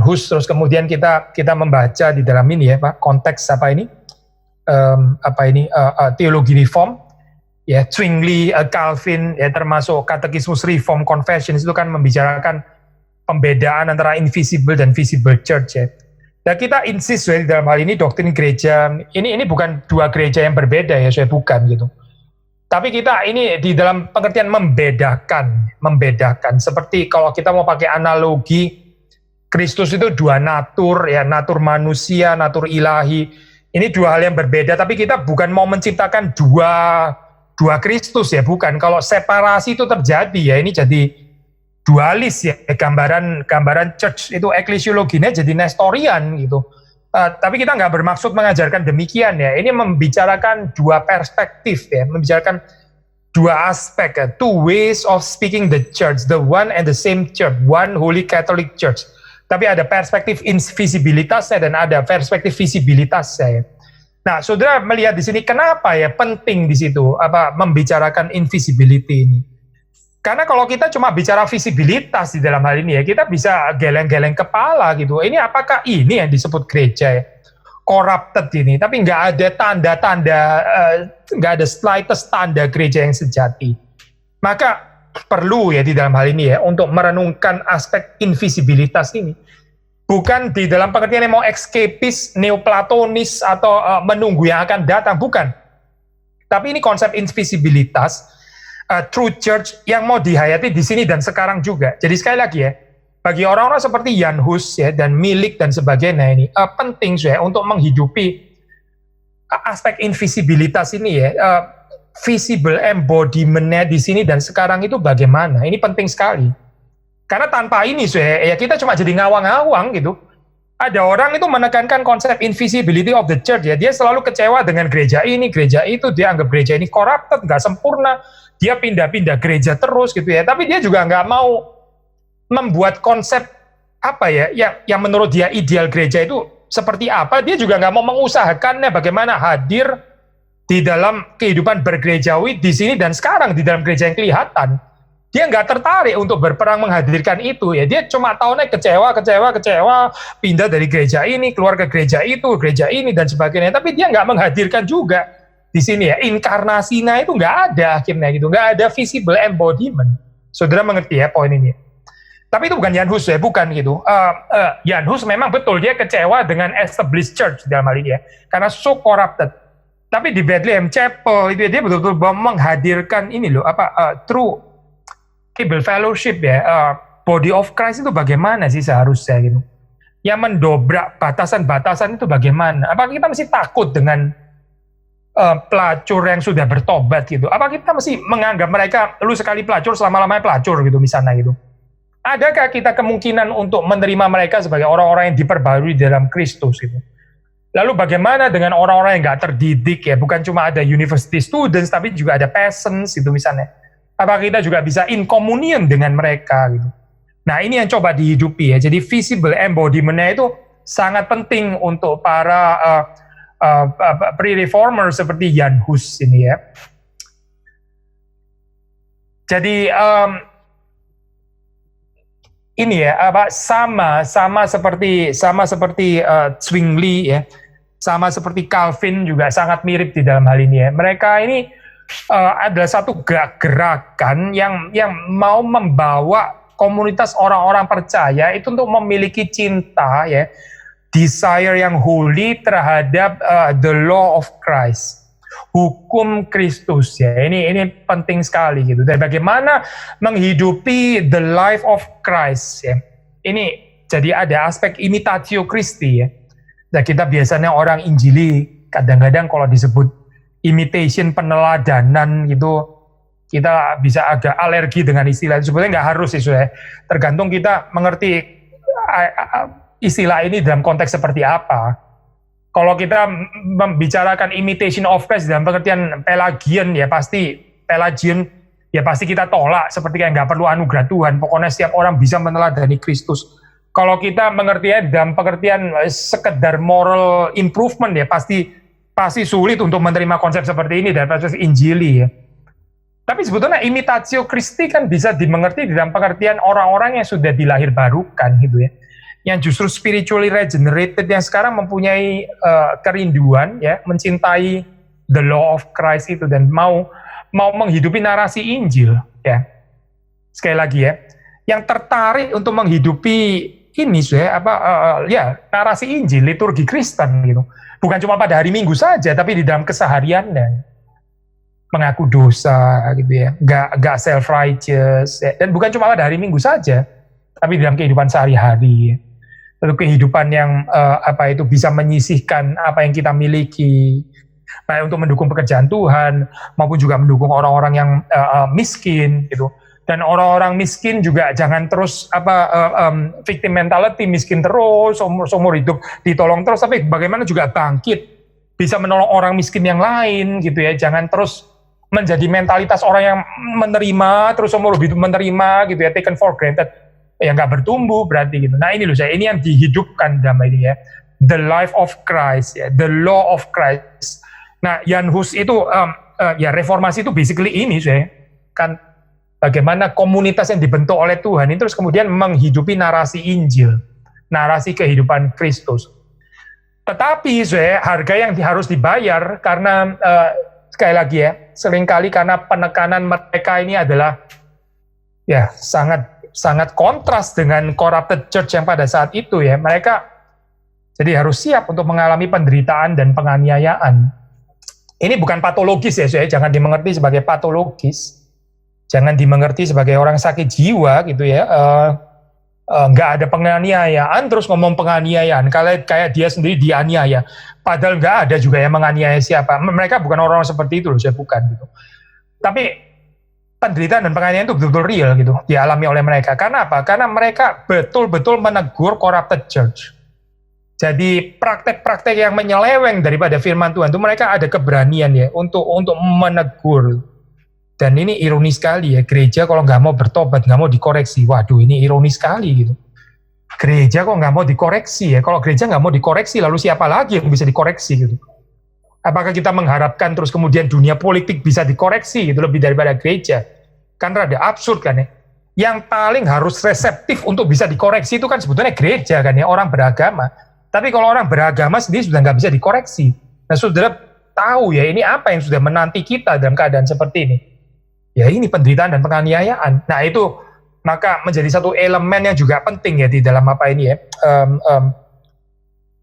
[SPEAKER 1] Hus, terus kemudian kita membaca di dalam ini ya Pak, konteks teologi reform ya, Zwingli, Calvin ya, termasuk katekismus Reform Confessions itu kan membicarakan pembedaan antara invisible dan visible church ya. Dan kita insist ya, di dalam hal ini doktrin gereja ini bukan dua gereja yang berbeda ya, saya bukan gitu. Tapi kita ini di dalam pengertian membedakan seperti kalau kita mau pakai analogi, Kristus itu dua natur ya, natur manusia, natur ilahi. Ini dua hal yang berbeda, tapi kita bukan mau menciptakan dua Kristus ya, bukan. Kalau separasi itu terjadi ya, ini jadi dualis ya, gambaran church itu eklesiologinya jadi nestorian gitu. Tapi kita nggak bermaksud mengajarkan demikian ya. Ini membicarakan dua perspektif ya, membicarakan dua aspek ya, two ways of speaking the church, the one and the same church, one holy Catholic church. Tapi ada perspektif invisibilitasnya dan ada perspektif visibilitasnya. Nah, saudara melihat di sini kenapa ya penting di situ membicarakan invisibility ini? Karena kalau kita cuma bicara visibilitas di dalam hal ini ya, kita bisa geleng-geleng kepala gitu. Ini apakah ini yang disebut gereja ya? Corrupted ini, tapi nggak ada tanda-tanda, nggak ada slightest tanda gereja yang sejati. Maka perlu ya di dalam hal ini ya untuk merenungkan aspek invisibilitas ini, bukan di dalam pengertian yang mau escapist, neoplatonis atau menunggu yang akan datang, bukan. Tapi ini konsep invisibilitas, true church yang mau dihayati di sini dan sekarang juga. Jadi sekali lagi ya, bagi orang-orang seperti Jan Hus ya dan Milik dan sebagainya ini penting ya untuk menghidupi aspek invisibilitas ini ya. Visible embodiment-nya di sini dan sekarang itu bagaimana? Ini penting sekali. Karena tanpa ini ya kita cuma jadi ngawang-ngawang gitu. Ada orang itu menekankan konsep invisibility of the church ya. Dia selalu kecewa dengan gereja ini, gereja itu. Dia anggap gereja ini corrupted, nggak sempurna. Dia pindah-pindah gereja terus gitu ya. Tapi dia juga nggak mau membuat konsep yang menurut dia ideal gereja itu seperti apa. Dia juga nggak mau mengusahakannya bagaimana hadir di dalam kehidupan bergerejawi di sini dan sekarang di dalam gereja yang kelihatan. Dia nggak tertarik untuk berperang menghadirkan itu ya. Dia cuma tahunya kecewa, pindah dari gereja ini keluar ke gereja itu, gereja ini dan sebagainya. Tapi dia nggak menghadirkan juga di sini ya. Inkarnasinya itu nggak ada akhirnya gitu, nggak ada visible embodiment. Saudara mengerti ya poin ini? Tapi itu bukan Jan Hus ya, bukan gitu. Jan Hus memang betul dia kecewa dengan established church dalam hal ini ya, karena so corrupted. Tapi di Bethlehem Chapel itu dia betul-betul menghadirkan ini loh true Bible fellowship ya, body of Christ itu bagaimana sih seharusnya gitu. Yang mendobrak batasan-batasan itu bagaimana? Apakah kita mesti takut dengan pelacur yang sudah bertobat gitu? Apa kita mesti menganggap mereka lu sekali pelacur selama-lamanya pelacur gitu misalnya gitu? Adakah kita kemungkinan untuk menerima mereka sebagai orang-orang yang diperbarui dalam Kristus gitu? Lalu bagaimana dengan orang-orang yang nggak terdidik ya? Bukan cuma ada university students, tapi juga ada peasants gitu misalnya. Apakah kita juga bisa in communion dengan mereka gitu? Nah ini yang coba dihidupi ya. Jadi visible embodiment-nya itu sangat penting untuk para pre-reformer seperti Jan Hus ini ya. Jadi ini ya sama seperti Zwingli ya, sama seperti Calvin juga sangat mirip di dalam hal ini ya. Mereka ini adalah satu gerakan yang mau membawa komunitas orang-orang percaya itu untuk memiliki cinta ya, desire yang holy terhadap the law of Christ, hukum Kristus ya. Ini penting sekali gitu. Dan bagaimana menghidupi the life of Christ ya. Ini jadi ada aspek imitatio Christi ya. Nah, kita biasanya orang Injili kadang-kadang kalau disebut imitation, peneladanan gitu, kita bisa agak alergi dengan istilah itu. Sebetulnya nggak harus sih, ya. Tergantung kita mengerti istilah ini dalam konteks seperti apa. Kalau kita membicarakan imitation of Christ dalam pengertian Pelagian ya pasti kita tolak, seperti kayak nggak perlu anugerah Tuhan. Pokoknya setiap orang bisa meneladani Kristus. Kalau kita mengertinya dalam pengertian sekedar moral improvement ya pasti sulit untuk menerima konsep seperti ini dari perspektif Injili ya. Tapi sebetulnya imitatio Christi kan bisa dimengerti dalam pengertian orang-orang yang sudah dilahir barukan gitu ya. Yang justru spiritually regenerated yang sekarang mempunyai kerinduan ya, mencintai the law of Christ itu dan mau menghidupi narasi Injil ya. Sekali lagi ya, yang tertarik untuk menghidupi ini narasi Injil, liturgi Kristen gitu. Bukan cuma pada hari Minggu saja, tapi di dalam kesehariannya. Mengaku dosa gitu ya, nggak self righteous ya. Dan bukan cuma pada hari Minggu saja, tapi dalam kehidupan sehari-hari. Lalu kehidupan yang bisa menyisihkan apa yang kita miliki, baik untuk mendukung pekerjaan Tuhan maupun juga mendukung orang-orang yang miskin gitu. Dan orang-orang miskin juga jangan terus victim mentality, miskin terus seumur hidup ditolong terus, tapi bagaimana juga bangkit bisa menolong orang miskin yang lain gitu ya. Jangan terus menjadi mentalitas orang yang menerima terus seumur hidup menerima gitu ya, taken for granted ya, nggak bertumbuh berarti gitu. Nah ini loh ini yang dihidupkan dalam ini ya, the life of Christ ya, the law of Christ. Nah Jan Hus itu reformasi itu basically ini kan bagaimana komunitas yang dibentuk oleh Tuhan ini terus kemudian menghidupi narasi Injil, narasi kehidupan Kristus. Tetapi harga yang harus dibayar karena sekali lagi ya, seringkali karena penekanan mereka ini adalah ya sangat kontras dengan corrupted church yang pada saat itu ya. Mereka jadi harus siap untuk mengalami penderitaan dan penganiayaan. Ini bukan patologis ya, jangan dimengerti sebagai patologis. Jangan dimengerti sebagai orang sakit jiwa gitu ya. Nggak ada penganiayaan terus ngomong penganiayaan kayak dia sendiri dianiaya, padahal nggak ada juga yang menganiaya siapa. Mereka bukan orang seperti itu loh, bukan gitu. Tapi penderitaan dan penganiayaan itu betul-betul real gitu dialami oleh mereka. Karena apa? Karena mereka betul-betul menegur corrupted church. Jadi praktek-praktek yang menyeleweng daripada firman Tuhan itu mereka ada keberanian ya untuk menegur. Dan ini ironis sekali ya, gereja kalau nggak mau bertobat, nggak mau dikoreksi, waduh ini ironis sekali gitu. Gereja kok nggak mau dikoreksi ya, kalau gereja nggak mau dikoreksi, lalu siapa lagi yang bisa dikoreksi gitu? Apakah kita mengharapkan terus kemudian dunia politik bisa dikoreksi gitu lebih daripada gereja? Kan rada absurd kan ya. Yang paling harus reseptif untuk bisa dikoreksi itu kan sebetulnya gereja kan ya, orang beragama. Tapi kalau orang beragama sendiri sudah nggak bisa dikoreksi. Nah saudara tahu ya ini apa yang sudah menanti kita dalam keadaan seperti ini. Ya ini penderitaan dan penganiayaan. Nah itu maka menjadi satu elemen yang juga penting ya di dalam apa ini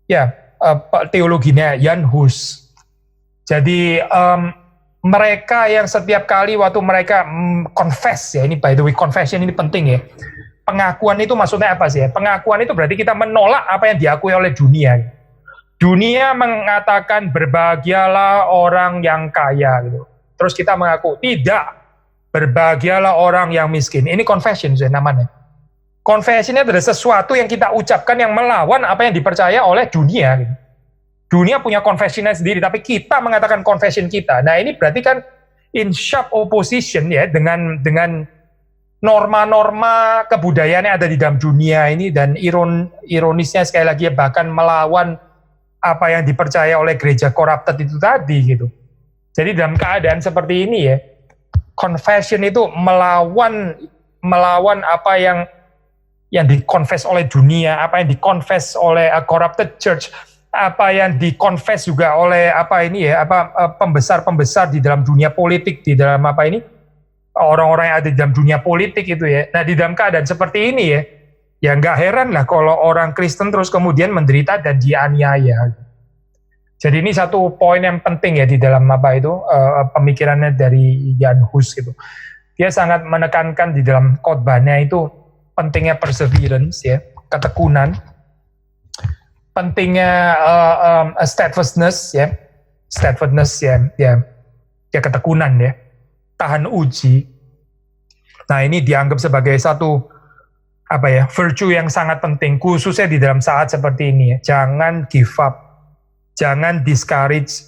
[SPEAKER 1] ya, teologinya Jan Hus. Jadi mereka yang setiap kali waktu mereka confess ya, ini by the way confession ini penting ya. Pengakuan itu maksudnya apa sih ya? Pengakuan itu berarti kita menolak apa yang diakui oleh dunia. Dunia mengatakan berbahagialah orang yang kaya gitu. Terus kita mengaku tidak, berbahagialah orang yang miskin. Ini confession namanya. Confession adalah sesuatu yang kita ucapkan yang melawan apa yang dipercaya oleh dunia. Gitu. Dunia punya confessionnya sendiri, tapi kita mengatakan confession kita. Nah ini berarti kan in sharp opposition ya dengan norma-norma kebudayaan yang ada di dalam dunia ini, dan ironisnya sekali lagi bahkan melawan apa yang dipercaya oleh gereja corrupted itu tadi gitu. Jadi dalam keadaan seperti ini ya, confession itu melawan apa yang dikonfes oleh dunia, apa yang dikonfes oleh a corrupted church, apa yang dikonfes juga oleh pembesar-pembesar di dalam dunia politik, di dalam orang-orang yang ada di dalam dunia politik itu ya. Nah di dalam keadaan seperti ini ya nggak heran lah kalau orang Kristen terus kemudian menderita dan dianiaya. Jadi ini satu poin yang penting ya di dalam pemikirannya dari Jan Hus gitu. Dia sangat menekankan di dalam khotbahnya itu pentingnya perseverance ya, ketekunan, pentingnya steadfastness ya, ketekunan ya, tahan uji. Nah ini dianggap sebagai satu virtue yang sangat penting, khususnya di dalam saat seperti ini ya. Jangan give up, jangan discourage,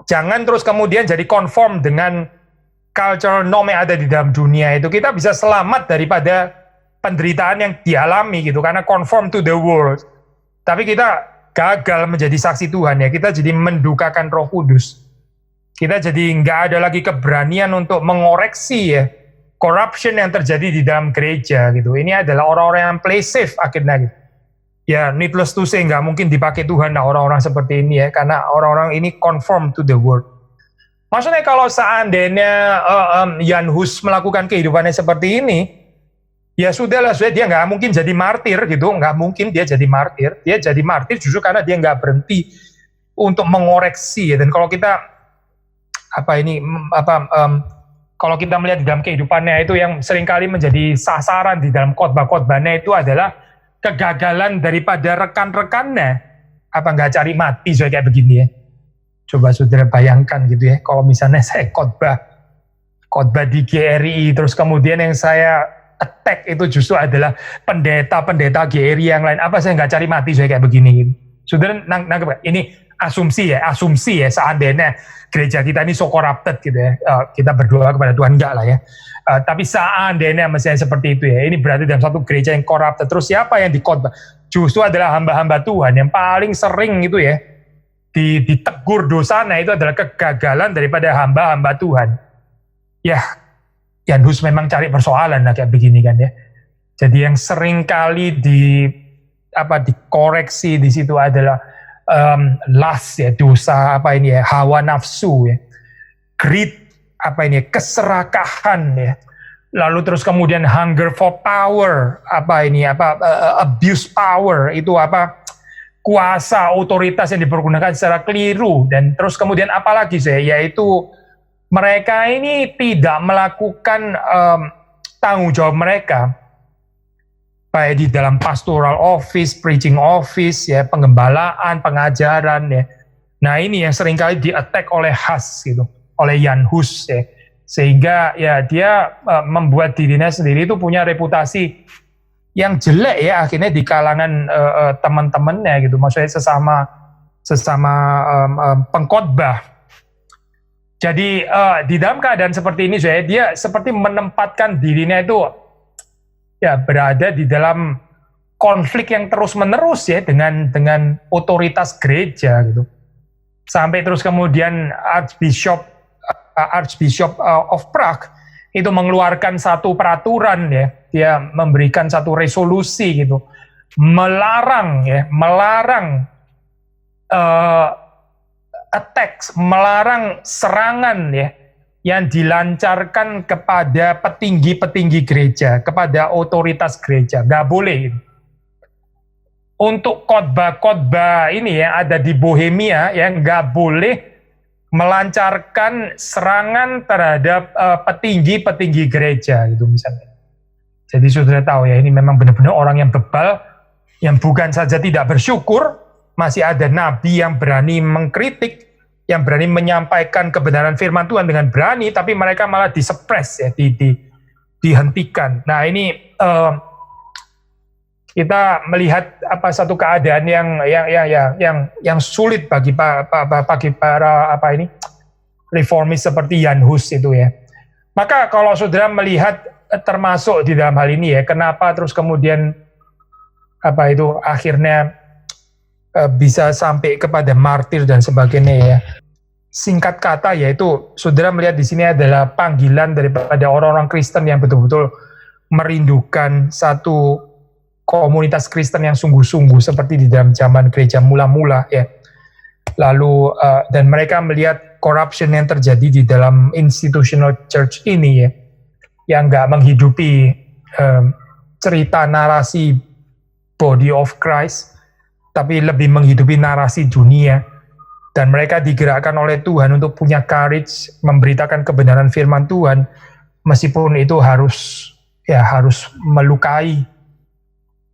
[SPEAKER 1] jangan terus kemudian jadi conform dengan cultural norm yang ada di dalam dunia itu. Kita bisa selamat daripada penderitaan yang dialami gitu, karena conform to the world. Tapi kita gagal menjadi saksi Tuhan ya, kita jadi mendukakan Roh Kudus. Kita jadi nggak ada lagi keberanian untuk mengoreksi ya corruption yang terjadi di dalam gereja gitu. Ini adalah orang-orang yang play safe akhirnya gitu. Ya needless to say nggak mungkin dipakai Tuhan orang-orang seperti ini ya, karena orang-orang ini conform to the world. Maksudnya kalau seandainya Jan Hus melakukan kehidupannya seperti ini, ya sudahlah, dia nggak mungkin jadi martir gitu, nggak mungkin dia jadi martir. Dia jadi martir justru karena dia nggak berhenti untuk mengoreksi. Dan kalau kita kalau kita melihat di dalam kehidupannya itu yang seringkali menjadi sasaran di dalam khotbah-khotbahnya itu adalah kegagalan daripada rekan-rekannya. Apa nggak cari mati kayak begini ya? Coba saudara bayangkan gitu ya, kalau misalnya saya khotbah di GRI, terus kemudian yang saya attack itu justru adalah pendeta-pendeta GRI yang lain. Apa saya nggak cari mati kayak begini gitu? Saudara nangkep, ini asumsi ya, seandainya gereja kita ini so corrupted gitu ya, kita berdoa kepada Tuhan enggak lah ya, tapi seandainya misalnya seperti itu ya, ini berarti dalam satu gereja yang corrupted. Terus siapa yang dikhotbah? Justru adalah hamba-hamba Tuhan yang paling sering itu ya ditegur dosanya itu adalah kegagalan daripada hamba-hamba Tuhan. Ya, Jan Hus memang cari persoalan lah kayak begini kan ya. Jadi yang sering kali dikoreksi di situ adalah lust ya, dosa hawa nafsu ya, greed keserakahan ya, lalu terus kemudian hunger for power, abuse power, itu kuasa otoritas yang dipergunakan secara keliru, dan terus kemudian apalagi yaitu mereka ini tidak melakukan tanggung jawab mereka baik di dalam pastoral office, preaching office, ya, pengembalaan, pengajaran, ya. Nah ini yang seringkali di-attack oleh Hus gitu, oleh Jan Hus, ya. Sehingga ya dia membuat dirinya sendiri itu punya reputasi yang jelek ya akhirnya di kalangan teman-temannya gitu, maksudnya sesama pengkhotbah. Jadi di dalam keadaan seperti ini dia seperti menempatkan dirinya itu ya berada di dalam konflik yang terus-menerus ya dengan otoritas gereja gitu. Sampai terus kemudian Archbishop of Prague itu mengeluarkan satu peraturan ya, dia memberikan satu resolusi gitu, melarang attacks, melarang serangan ya yang dilancarkan kepada petinggi-petinggi gereja, kepada otoritas gereja. Nggak boleh. Untuk khotbah-khotbah ini ya ada di Bohemia ya nggak boleh melancarkan serangan terhadap petinggi-petinggi gereja gitu misalnya. Jadi saudara tahu ya, ini memang benar-benar orang yang bebal, yang bukan saja tidak bersyukur, masih ada nabi yang berani mengkritik, yang berani menyampaikan kebenaran firman Tuhan dengan berani, tapi mereka malah disuppress ya, dihentikan. Nah ini kita melihat satu keadaan yang sulit bagi para reformis seperti Jan Hus itu ya. Maka kalau saudara melihat termasuk di dalam hal ini ya, kenapa terus kemudian akhirnya bisa sampai kepada martir dan sebagainya ya. Singkat kata yaitu saudara melihat di sini adalah panggilan daripada orang-orang Kristen yang betul-betul merindukan satu komunitas Kristen yang sungguh-sungguh seperti di dalam zaman gereja mula-mula ya. Lalu dan mereka melihat corruption yang terjadi di dalam institutional church ini ya, yang nggak menghidupi cerita narasi body of Christ, tapi lebih menghidupi narasi dunia. Dan mereka digerakkan oleh Tuhan untuk punya courage memberitakan kebenaran firman Tuhan, meskipun itu harus melukai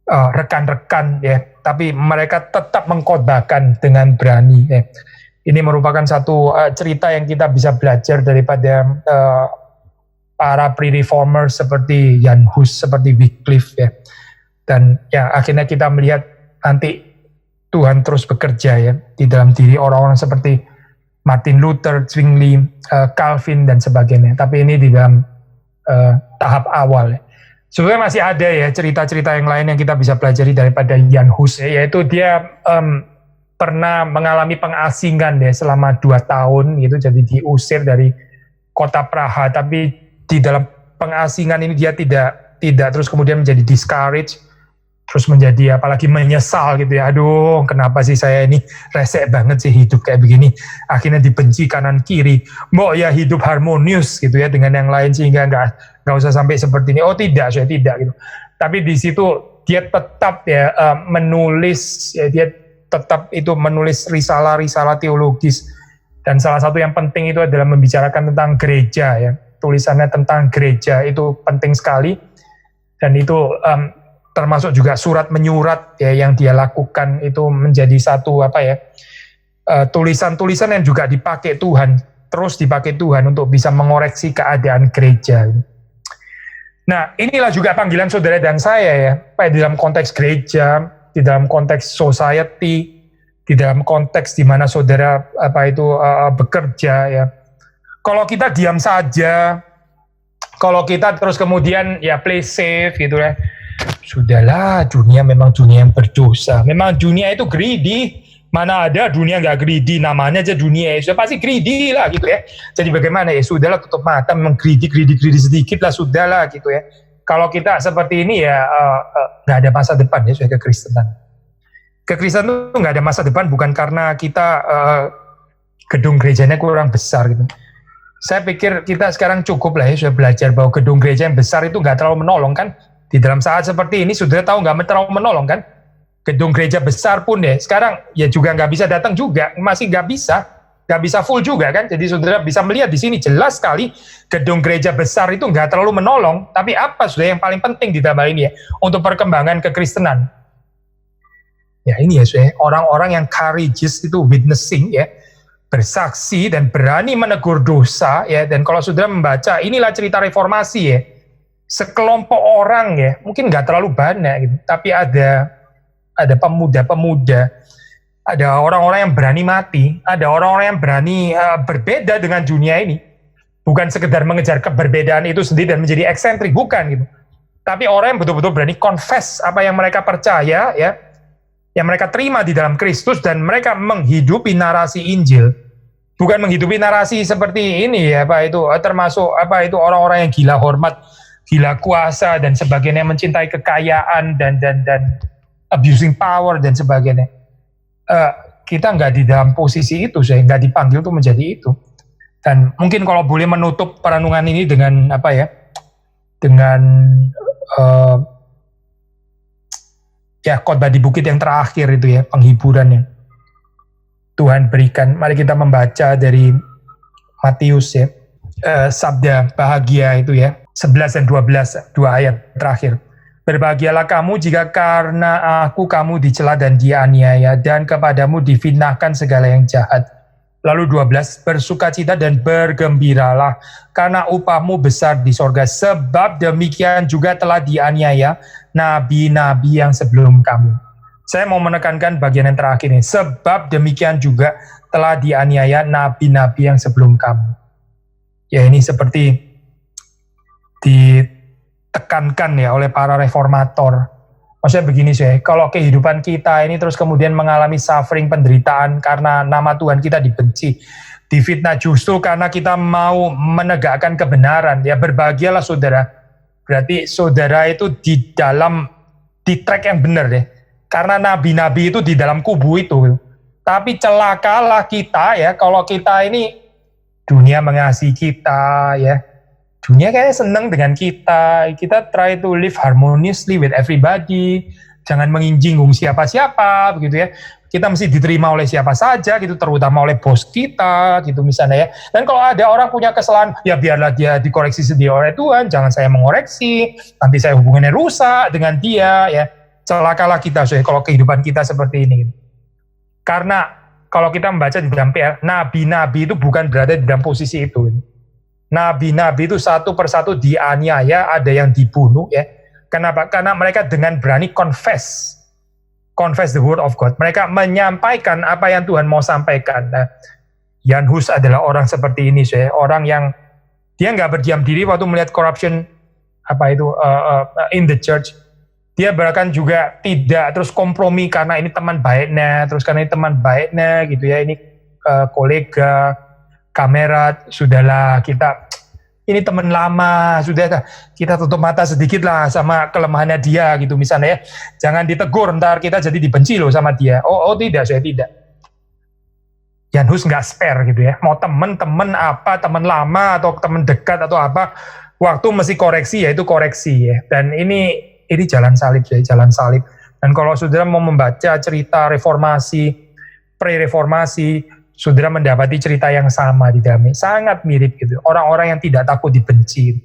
[SPEAKER 1] rekan-rekan ya, tapi mereka tetap mengkhotbahkan dengan berani ya. Ini merupakan satu cerita yang kita bisa belajar daripada para pre-reformer seperti Jan Hus, seperti Wycliffe ya. Dan ya akhirnya kita melihat nanti Tuhan terus bekerja ya di dalam diri orang-orang seperti Martin Luther, Zwingli, Calvin dan sebagainya. Tapi ini di dalam tahap awal ya. Sebenarnya masih ada ya cerita-cerita yang lain yang kita bisa pelajari daripada Jan Hus ya, yaitu dia pernah mengalami pengasingan ya selama 2 tahun gitu, jadi diusir dari kota Praha. Tapi di dalam pengasingan ini dia tidak terus kemudian menjadi discouraged, terus menjadi apalagi menyesal gitu ya, aduh kenapa sih saya ini resek banget sih hidup kayak begini, akhirnya dibenci kanan kiri, mau ya hidup harmonius gitu ya dengan yang lain sehingga nggak usah sampai seperti ini. Oh tidak, saya tidak gitu. Tapi di situ dia tetap ya menulis ya, dia tetap itu menulis risalah-risalah teologis, dan salah satu yang penting itu adalah membicarakan tentang gereja ya, tulisannya tentang gereja itu penting sekali, dan itu termasuk juga surat menyurat ya yang dia lakukan itu menjadi satu tulisan-tulisan yang juga dipakai Tuhan, terus dipakai Tuhan untuk bisa mengoreksi keadaan gereja. Nah inilah juga panggilan saudara dan saya ya, di dalam konteks gereja, di dalam konteks society, di dalam konteks di mana saudara bekerja ya. Kalau kita diam saja, kalau kita terus kemudian ya play safe gitu ya, sudahlah, dunia memang dunia yang berdosa. Memang dunia itu greedy. Mana ada dunia nggak greedy, namanya aja dunia, sudah pasti greedy lah gitu ya. Jadi bagaimana ya, sudahlah tutup mata, memang greedy sedikit lah, sudahlah gitu ya. Kalau kita seperti ini ya nggak ada masa depan ya, sudah kekristenan. Kekristenan itu nggak ada masa depan bukan karena kita gedung gerejanya kurang besar gitu. Saya pikir kita sekarang cukup lah ya, sudah belajar bahwa gedung gereja yang besar itu nggak terlalu menolong kan. Di dalam saat seperti ini, saudara tahu nggak terlalu menolong kan? Gedung gereja besar pun deh, sekarang ya juga nggak bisa datang juga, masih nggak bisa full juga kan? Jadi saudara bisa melihat di sini jelas sekali gedung gereja besar itu nggak terlalu menolong. Tapi apa saudara yang paling penting di dalam ini ya, untuk perkembangan kekristenan? Ya ini ya saudara, orang-orang yang courageous itu witnessing ya, bersaksi dan berani menegur dosa ya. Dan kalau saudara membaca, inilah cerita reformasi ya. Sekelompok orang ya, mungkin nggak terlalu banyak gitu, tapi ada pemuda-pemuda, ada orang-orang yang berani mati, ada orang-orang yang berani berbeda dengan dunia ini, bukan sekedar mengejar keberbedaan itu sendiri dan menjadi eksentrik, bukan gitu, tapi orang yang betul-betul berani confess apa yang mereka percaya ya, yang mereka terima di dalam Kristus, dan mereka menghidupi narasi Injil, bukan menghidupi narasi seperti ini ya, termasuk orang-orang yang gila hormat, gila kuasa dan sebagainya, mencintai kekayaan dan abusing power dan sebagainya. Kita nggak di dalam posisi itu, saya nggak dipanggil tuh menjadi itu. Dan mungkin kalau boleh menutup perenungan ini dengan khotbah di bukit yang terakhir itu ya, penghiburan yang Tuhan berikan. Mari kita membaca dari Matius ya, sabda bahagia itu ya, 11 dan 12, 2 ayat terakhir. Berbahagialah kamu jika karena aku kamu dicela dan dianiaya, dan kepadamu difitnahkan segala yang jahat. Lalu 12, bersukacita dan bergembiralah karena upahmu besar di sorga, sebab demikian juga telah dianiaya nabi-nabi yang sebelum kamu. Saya mau menekankan bagian yang terakhir ini, sebab demikian juga telah dianiaya nabi-nabi yang sebelum kamu. Ya, ini seperti ditekankan ya oleh para reformator. Maksudnya begini sih, kalau kehidupan kita ini terus kemudian mengalami suffering, penderitaan karena nama Tuhan kita dibenci, difitnah justru karena kita mau menegakkan kebenaran, ya berbahagialah saudara. Berarti saudara itu di track yang benar deh. Karena nabi-nabi itu di dalam kubu itu. Tapi celakalah kita ya kalau kita ini dunia mengasihi kita ya. Dunia kayaknya senang dengan kita. Kita try to live harmoniously with everybody. Jangan menginjinggung siapa-siapa begitu ya. Kita mesti diterima oleh siapa saja gitu, terutama oleh bos kita gitu misalnya ya. Dan kalau ada orang punya kesalahan, ya biarlah dia dikoreksi sendiri oleh Tuhan, jangan saya mengoreksi. Nanti saya hubungannya rusak dengan dia ya. Celakalah kita kalau kehidupan kita seperti ini. Karena kalau kita membaca di dalam PR, nabi-nabi itu bukan berada di dalam posisi itu. Nabi-nabi itu satu persatu dianiaya, ada yang dibunuh ya. Kenapa? Karena mereka dengan berani confess the word of God. Mereka menyampaikan apa yang Tuhan mau sampaikan. Nah, Jan Hus adalah orang seperti ini, orang yang dia nggak berdiam diri waktu melihat corruption in the church. Dia bahkan juga tidak terus kompromi karena ini teman baiknya, gitu ya, ini kolega, kamerat, sudahlah ini teman lama, sudah kita tutup mata sedikit lah sama kelemahannya dia gitu misalnya ya. Jangan ditegur, ntar kita jadi dibenci loh sama dia. Oh tidak, saya tidak. Jan Hus nggak spare gitu ya. Mau teman teman lama atau teman dekat atau apa, waktu mesti koreksi ya itu koreksi ya. Dan ini jalan salib ya, jalan salib. Dan kalau saudara mau membaca cerita reformasi, pre-reformasi, saudara mendapati cerita yang sama di dalamnya, sangat mirip gitu. Orang-orang yang tidak takut dibenci,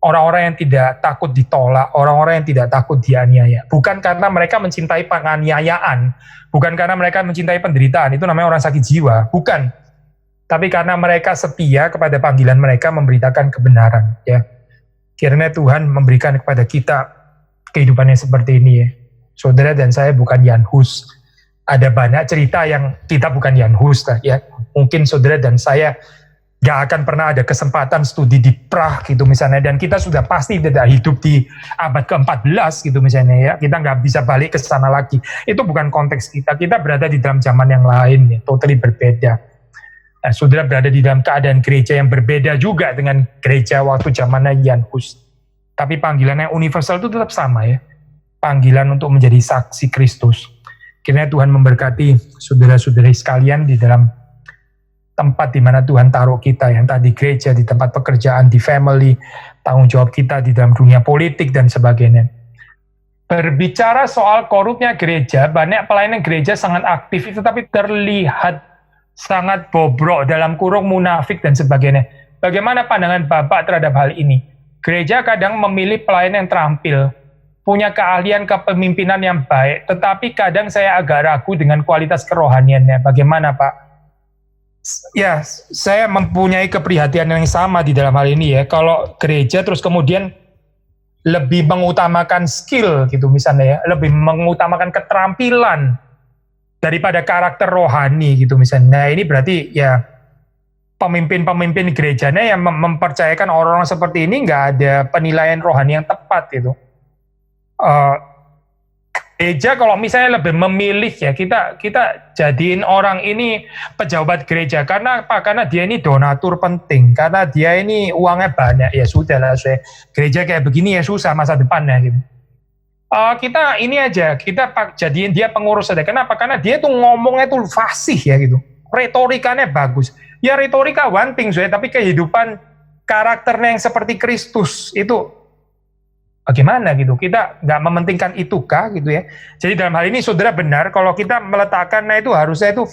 [SPEAKER 1] orang-orang yang tidak takut ditolak, orang-orang yang tidak takut dianiaya. Bukan karena mereka mencintai penganiayaan, bukan karena mereka mencintai penderitaan, itu namanya orang sakit jiwa, bukan. Tapi karena mereka setia kepada panggilan mereka memberitakan kebenaran. Ya, kiranya Tuhan memberikan kepada kita kehidupannya seperti ini ya. Saudara dan saya bukan Jan Hus. Ada banyak cerita yang kita bukan Jan Hus ya. Mungkin saudara dan saya gak akan pernah ada kesempatan studi di Prah gitu misalnya, dan kita sudah pasti tidak hidup di abad ke-14 gitu misalnya ya. Kita gak bisa balik ke sana lagi. Itu bukan konteks kita. Kita berada di dalam zaman yang lain ya, totally berbeda. Nah, saudara berada di dalam keadaan gereja yang berbeda juga dengan gereja waktu zamannya Jan Hus. Tapi panggilannya universal itu tetap sama ya. Panggilan untuk menjadi saksi Kristus. Kiranya Tuhan memberkati saudara-saudari sekalian di dalam tempat di mana Tuhan taruh kita, yang tadi gereja, di tempat pekerjaan, di family, tanggung jawab kita di dalam dunia politik dan sebagainya. Berbicara soal korupnya gereja, banyak pelayanan gereja sangat aktif, tetapi terlihat sangat bobrok, dalam kurung munafik dan sebagainya. Bagaimana pandangan Bapak terhadap hal ini? Gereja kadang memilih pelayan yang terampil, punya keahlian kepemimpinan yang baik, tetapi kadang saya agak ragu dengan kualitas kerohaniannya. Bagaimana Pak? Ya, saya mempunyai keprihatinan yang sama di dalam hal ini ya. Kalau gereja terus kemudian lebih mengutamakan skill gitu misalnya ya, lebih mengutamakan keterampilan daripada karakter rohani gitu misalnya. Nah ini berarti ya pemimpin-pemimpin gerejanya yang mempercayakan orang-orang seperti ini nggak ada penilaian rohani yang tepat gitu. Gereja kalau misalnya lebih memilih ya, kita jadiin orang ini pejabat gereja karena apa? Karena dia ini donatur penting, karena dia ini uangnya banyak, ya sudah lah, gereja kayak begini ya susah masa depannya gitu. Kita ini aja, kita jadiin dia pengurus saja. Kenapa? Karena dia tuh ngomongnya tuh fasih ya gitu, retorikanya bagus. Ya retorika one thing, tapi kehidupan karakternya yang seperti Kristus itu bagaimana gitu? Kita nggak mementingkan itu kah gitu ya? Jadi dalam hal ini saudara benar, kalau kita meletakkannya itu harusnya itu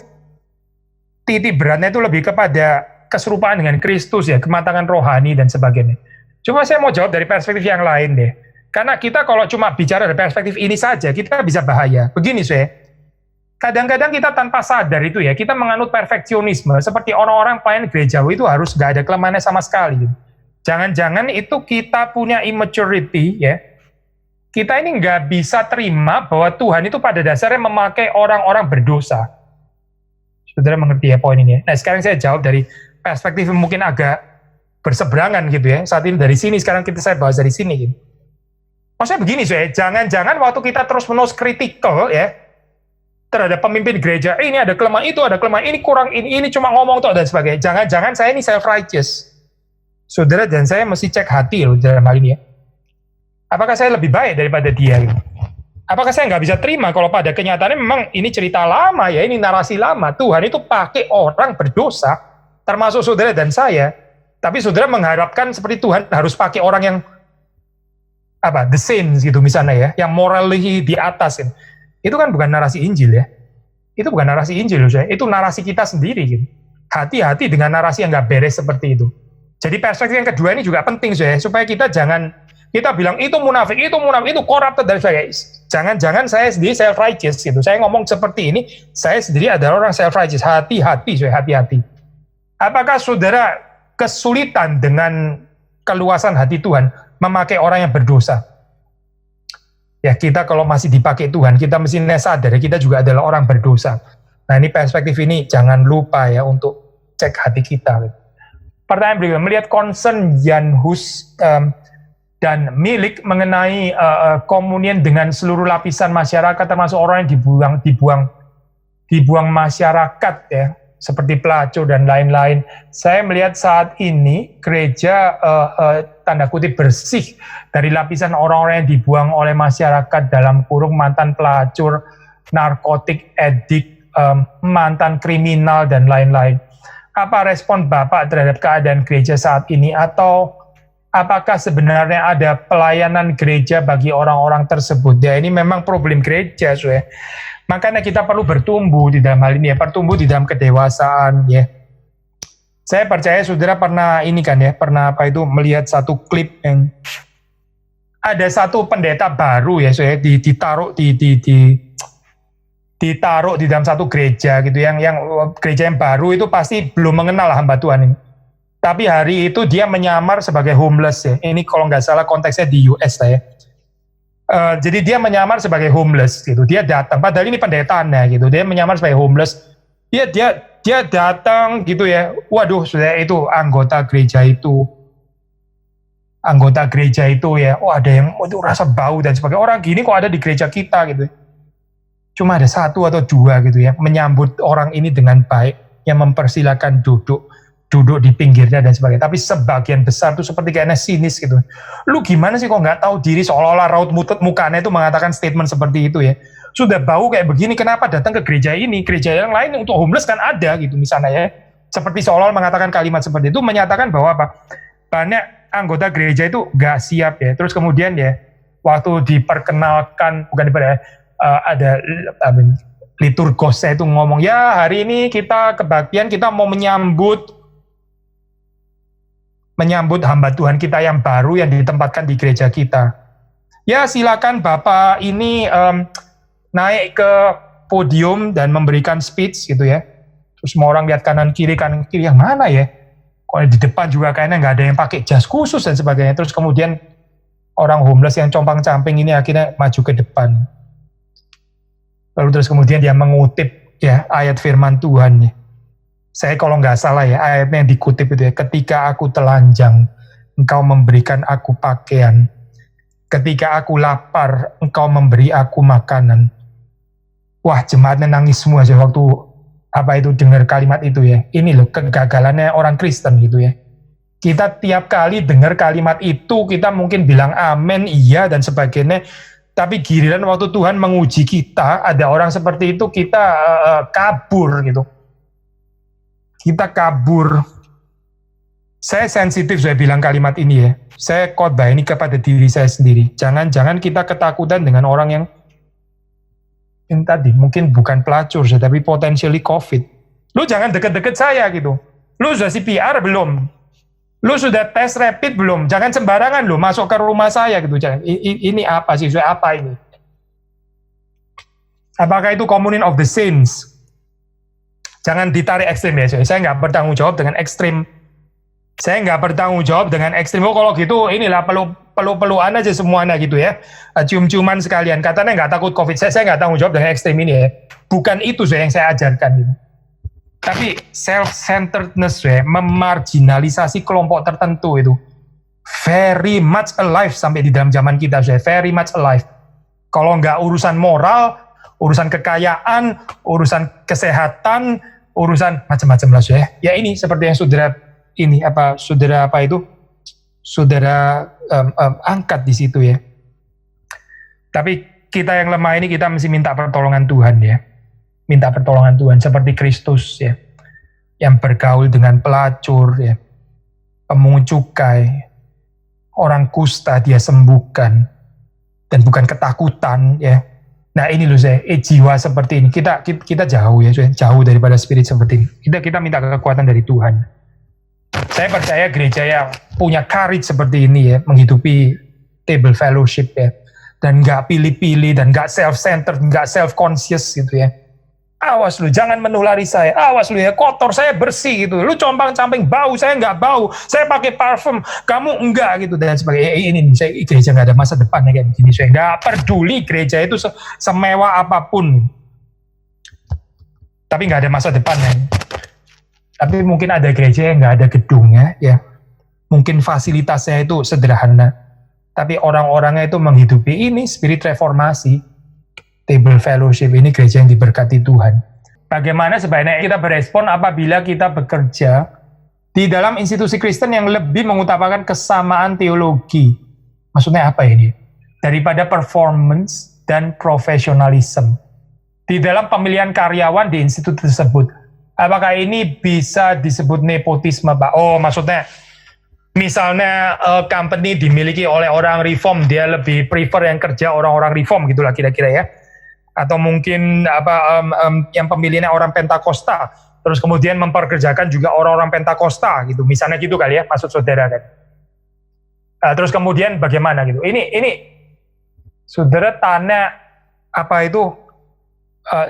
[SPEAKER 1] titik beratnya itu lebih kepada keserupaan dengan Kristus ya, kematangan rohani dan sebagainya. Cuma saya mau jawab dari perspektif yang lain deh. Karena kita kalau cuma bicara dari perspektif ini saja, kita bisa bahaya. Begini Kadang-kadang kita tanpa sadar itu ya, kita menganut perfeksionisme, seperti orang-orang pelayan gerejawi itu harus nggak ada kelemahannya sama sekali. Jangan-jangan itu kita punya immaturity ya, kita ini nggak bisa terima bahwa Tuhan itu pada dasarnya memakai orang-orang berdosa. Saudara mengerti ya poin ini ya? Nah sekarang saya jawab dari perspektif yang mungkin agak berseberangan gitu ya. Saat ini dari sini, sekarang saya bahas dari sini gitu. Maksudnya begini saya, jangan-jangan waktu kita terus-menerus kritikal ya, terhadap pemimpin gereja, ini ada kelemahan, itu ada kelemahan, ini kurang, ini cuma ngomong tuh dan sebagainya. Jangan-jangan saya ini self-righteous. Saudara dan saya mesti cek hati loh dalam hal ini ya. Apakah saya lebih baik daripada dia gitu? Apakah saya nggak bisa terima kalau pada kenyataannya memang ini cerita lama ya, ini narasi lama. Tuhan itu pakai orang berdosa, termasuk saudara dan saya. Tapi saudara mengharapkan seperti Tuhan harus pakai orang yang apa, the saints gitu misalnya ya, yang morally di atas gitu. Itu kan bukan narasi Injil ya. Itu bukan narasi Injil loh saya. Itu narasi kita sendiri gitu. Hati-hati dengan narasi yang nggak beres seperti itu. Jadi perspektif yang kedua ini juga penting saya, supaya kita jangan kita bilang itu munafik, itu corrupted dan sebagainya. Jangan-jangan saya sendiri self-righteous gitu. Saya ngomong seperti ini, saya sendiri adalah orang self-righteous. Hati-hati, hati-hati. Apakah saudara kesulitan dengan keluasan hati Tuhan memakai orang yang berdosa? Ya kita kalau masih dipakai Tuhan, kita mesti sadar kita juga adalah orang berdosa. Nah ini perspektif ini jangan lupa ya untuk cek hati kita. Pertanyaan berikutnya, melihat concern Jan Hus dan Milik mengenai komunian dengan seluruh lapisan masyarakat, termasuk orang yang dibuang masyarakat ya, seperti pelacur dan lain-lain. Saya melihat saat ini gereja tanda kutip bersih dari lapisan orang-orang yang dibuang oleh masyarakat, dalam kurung mantan pelacur, narkotik edik, mantan kriminal dan lain-lain. Apa respon Bapak terhadap keadaan gereja saat ini, atau apakah sebenarnya ada pelayanan gereja bagi orang-orang tersebut? Ya ini memang problem gereja, so ya. Makanya kita perlu bertumbuh di dalam hal ini ya, bertumbuh di dalam kedewasaan ya. Saya percaya saudara pernah melihat satu klip yang ada satu pendeta baru ya, so ya, ditaruh di dalam satu gereja gitu, yang gereja yang baru itu pasti belum mengenal hamba Tuhan ini. Tapi hari itu dia menyamar sebagai homeless ya. Ini kalau nggak salah konteksnya di US lah ya. Jadi dia menyamar sebagai homeless gitu. Dia datang, padahal ini pendetaannya gitu. Dia menyamar sebagai homeless. Dia datang gitu ya. Waduh, sudah itu anggota gereja itu ya. Oh ada yang rasa bau dan sebagainya. Orang gini kok ada di gereja kita gitu. Cuma ada satu atau dua gitu ya, menyambut orang ini dengan baik, yang mempersilakan duduk di pinggirnya dan sebagainya. Tapi sebagian besar tuh seperti kayaknya sinis gitu. Lu gimana sih kok nggak tahu diri, seolah-olah raut mukanya itu mengatakan statement seperti itu ya. Sudah bau kayak begini, kenapa datang ke gereja ini? Gereja yang lain untuk homeless kan ada gitu misalnya ya. Seperti seolah-olah mengatakan kalimat seperti itu, menyatakan bahwa apa? Banyak anggota gereja itu nggak siap ya. Terus kemudian ya, waktu diperkenalkan, ada liturgosnya itu ngomong, ya hari ini kita kebaktian, kita mau menyambut hamba Tuhan kita yang baru yang ditempatkan di gereja kita. Ya silakan Bapak ini naik ke podium dan memberikan speech gitu ya. Terus semua orang lihat kanan kiri yang mana ya? Kalau di depan juga kayaknya nggak ada yang pakai jas khusus dan sebagainya. Terus kemudian orang homeless yang compang-camping ini akhirnya maju ke depan. Lalu terus kemudian dia mengutip ya ayat firman Tuhan ya. Saya kalau nggak salah ya, ayatnya yang dikutip itu ya, ketika aku telanjang, engkau memberikan aku pakaian. Ketika aku lapar, engkau memberi aku makanan. Wah, jemaatnya nangis semua aja waktu dengar kalimat itu ya. Ini loh kegagalannya orang Kristen gitu ya. Kita tiap kali dengar kalimat itu, kita mungkin bilang amin, iya dan sebagainya. Tapi giliran waktu Tuhan menguji kita, ada orang seperti itu, kita kabur gitu. Kita kabur. Saya sensitif saya bilang kalimat ini ya. Saya khotbah ini kepada diri saya sendiri. Jangan-jangan kita ketakutan dengan orang yang tadi mungkin bukan pelacur, tapi potentially COVID. Lu jangan deket-deket saya gitu. Lu sudah CPR belum? Lu sudah tes rapid belum? Jangan sembarangan lu masuk ke rumah saya gitu. Ini apa sih? Apa ini? Apakah itu communion of the saints? Jangan ditarik ekstrim ya, saya nggak bertanggung jawab dengan ekstrim. Saya nggak bertanggung jawab dengan ekstrim. Oh kalau gitu inilah peluk-pelukan aja semuanya gitu ya. Cium-ciuman sekalian. Katanya nggak takut COVID. Saya nggak tanggung jawab dengan ekstrim ini ya. Bukan itu yang saya ajarkan gitu. Tapi self-centeredness memarginalisasi kelompok tertentu itu very much alive sampai di dalam zaman kita very much alive. Kalau nggak urusan moral, urusan kekayaan, urusan kesehatan, urusan macam-macam lah ya ini seperti yang saudara angkat di situ ya. Tapi kita yang lemah ini kita mesti minta pertolongan Tuhan ya. Minta pertolongan Tuhan seperti Kristus ya. Yang bergaul dengan pelacur ya. Pemungut cukai, orang kusta dia sembuhkan dan bukan ketakutan ya. Nah ini loh jiwa seperti ini kita jauh ya, jauh daripada spirit seperti ini. Kita minta kekuatan dari Tuhan. Saya percaya gereja yang punya courage seperti ini ya, menghidupi table fellowship ya, dan nggak pilih-pilih dan nggak self-centered, nggak self-conscious gitu ya. Awas lu, jangan menulari saya. Awas lu ya, kotor saya bersih gitu. Lu compang-camping bau, saya nggak bau. Saya pakai parfum, kamu enggak gitu dan sebagainya. Ini saya gereja nggak ada masa depan ya kayak begini. Saya nggak peduli gereja itu semewah apapun, tapi nggak ada masa depan ya. Tapi mungkin ada gereja yang nggak ada gedungnya ya. Mungkin fasilitasnya itu sederhana. Tapi orang-orangnya itu menghidupi ini spirit reformasi. Table fellowship ini gereja yang diberkati Tuhan. Bagaimana sebaiknya kita berespon apabila kita bekerja di dalam institusi Kristen yang lebih mengutamakan kesamaan teologi? Maksudnya apa ini? Daripada performance dan profesionalisme. Di dalam pemilihan karyawan di institusi tersebut. Apakah ini bisa disebut nepotisme, Pak? Oh, maksudnya misalnya company dimiliki oleh orang reform, dia lebih prefer yang kerja orang-orang reform gitulah kira-kira ya. Atau mungkin yang pemilihannya orang Pentakosta, terus kemudian memperkerjakan juga orang-orang Pentakosta gitu, misalnya gitu kali ya, maksud saudara kan. Terus kemudian bagaimana gitu? Ini saudara tanya apa itu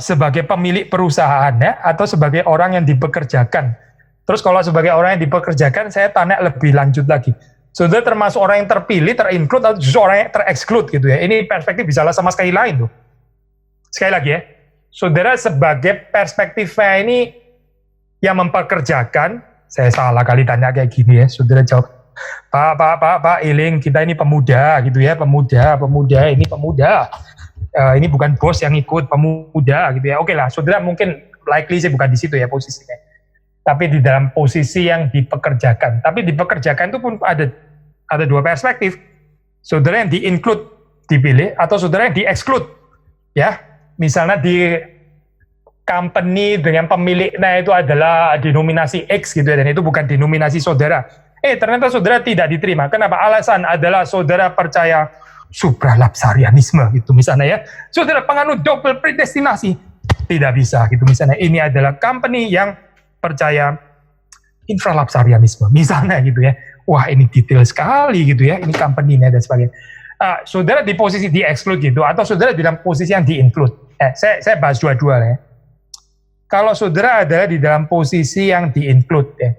[SPEAKER 1] sebagai pemilik perusahaan ya, atau sebagai orang yang dipekerjakan. Terus kalau sebagai orang yang dipekerjakan, saya tanya lebih lanjut lagi. Saudara termasuk orang yang terpilih, terinclude, atau justru orang yang terexclude gitu ya. Ini perspektif bisa sama sekali lain tuh. Sekali lagi ya, saudara sebagai perspektifnya ini yang mempekerjakan, saya salah kali tanya kayak gini ya, saudara jawab, Pak, Iling, kita ini pemuda gitu ya, pemuda, ini pemuda. Ini bukan bos yang ikut, pemuda gitu ya. Oke lah, saudara mungkin likely sih bukan di situ ya posisinya. Tapi di dalam posisi yang dipekerjakan. Tapi dipekerjakan itu pun ada dua perspektif. Saudara yang di-include dipilih, atau saudara yang di-exclude. Ya, misalnya di company dengan pemiliknya itu adalah denominasi X gitu ya, dan itu bukan denominasi saudara. Ternyata saudara tidak diterima. Kenapa? Alasan adalah saudara percaya supralapsarianisme gitu misalnya ya. Saudara penganut double predestinasi. Tidak bisa gitu misalnya. Ini adalah company yang percaya infralapsarianisme misalnya gitu ya. Wah ini detail sekali gitu ya. Ini company-nya dan sebagainya. Saudara di posisi di-exclude gitu, atau saudara di dalam posisi yang di-include. Saya bahas dua-dua ya. Kalau saudara adalah di dalam posisi yang di-include ya,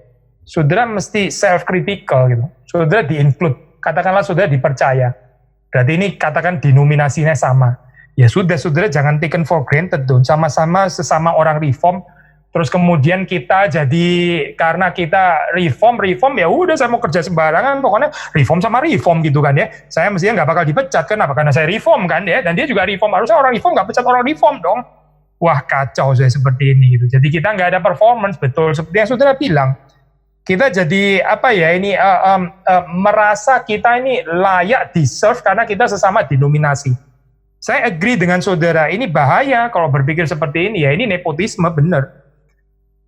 [SPEAKER 1] saudara mesti self-critical gitu. Saudara di-include, katakanlah saudara dipercaya. Berarti ini katakan denominasinya sama. Ya sudah, saudara jangan taken for granted dong. Sama-sama sesama orang reform. Terus kemudian kita jadi, karena kita reform ya udah saya mau kerja sembarangan, pokoknya reform sama reform gitu kan ya. Saya mestinya nggak bakal dipecat, kenapa? Karena saya reform kan ya, dan dia juga reform. Harusnya orang reform nggak pecat orang reform dong. Wah kacau saya seperti ini gitu. Jadi kita nggak ada performance, betul seperti yang saudara bilang. Kita jadi apa ya ini merasa kita ini layak deserve karena kita sesama denominasi. Saya agree dengan saudara, ini bahaya kalau berpikir seperti ini ya, ini nepotisme benar.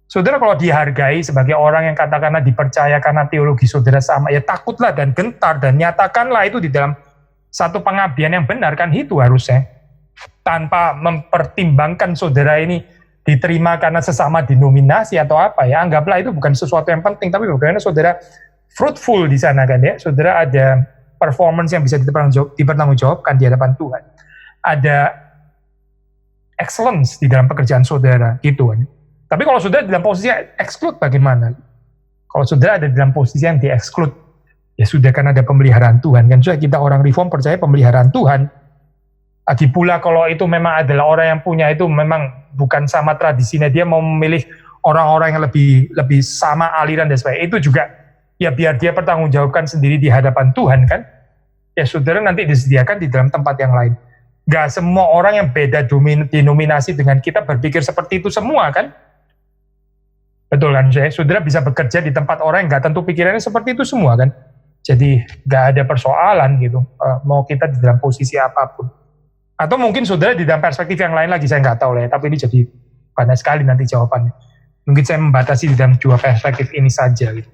[SPEAKER 1] Saudara kalau dihargai sebagai orang yang katakanlah dipercaya karena teologi saudara sama, ya takutlah dan gentar dan nyatakanlah itu di dalam satu pengabdian yang benar kan, itu harusnya. Tanpa mempertimbangkan saudara ini diterima karena sesama denominasi atau apa ya, anggaplah itu bukan sesuatu yang penting, tapi bagaimana saudara fruitful di sana kan ya, saudara ada performance yang bisa dipertanggungjawabkan di hadapan Tuhan. Ada excellence di dalam pekerjaan saudara, gitu kan. Tapi kalau saudara dalam posisi exclude bagaimana? Kalau saudara ada dalam posisi yang di-exclude, ya sudah kan ada pemeliharaan Tuhan. Kan sudah kita orang reform percaya pemeliharaan Tuhan. Lagi pula kalau itu memang adalah orang yang punya itu memang bukan sama tradisinya, dia mau memilih orang-orang yang lebih sama aliran dan sebagainya, itu juga ya biar dia pertanggungjawabkan sendiri di hadapan Tuhan kan. Ya saudara nanti disediakan di dalam tempat yang lain. Gak semua orang yang beda denominasi dengan kita berpikir seperti itu semua kan. Betul kan, saudara bisa bekerja di tempat orang yang gak tentu pikirannya seperti itu semua kan. Jadi gak ada persoalan gitu, mau kita di dalam posisi apapun. Atau mungkin saudara di dalam perspektif yang lain lagi, saya nggak tahu lah ya, tapi ini jadi banyak sekali nanti jawabannya. Mungkin saya membatasi di dalam dua perspektif ini saja gitu.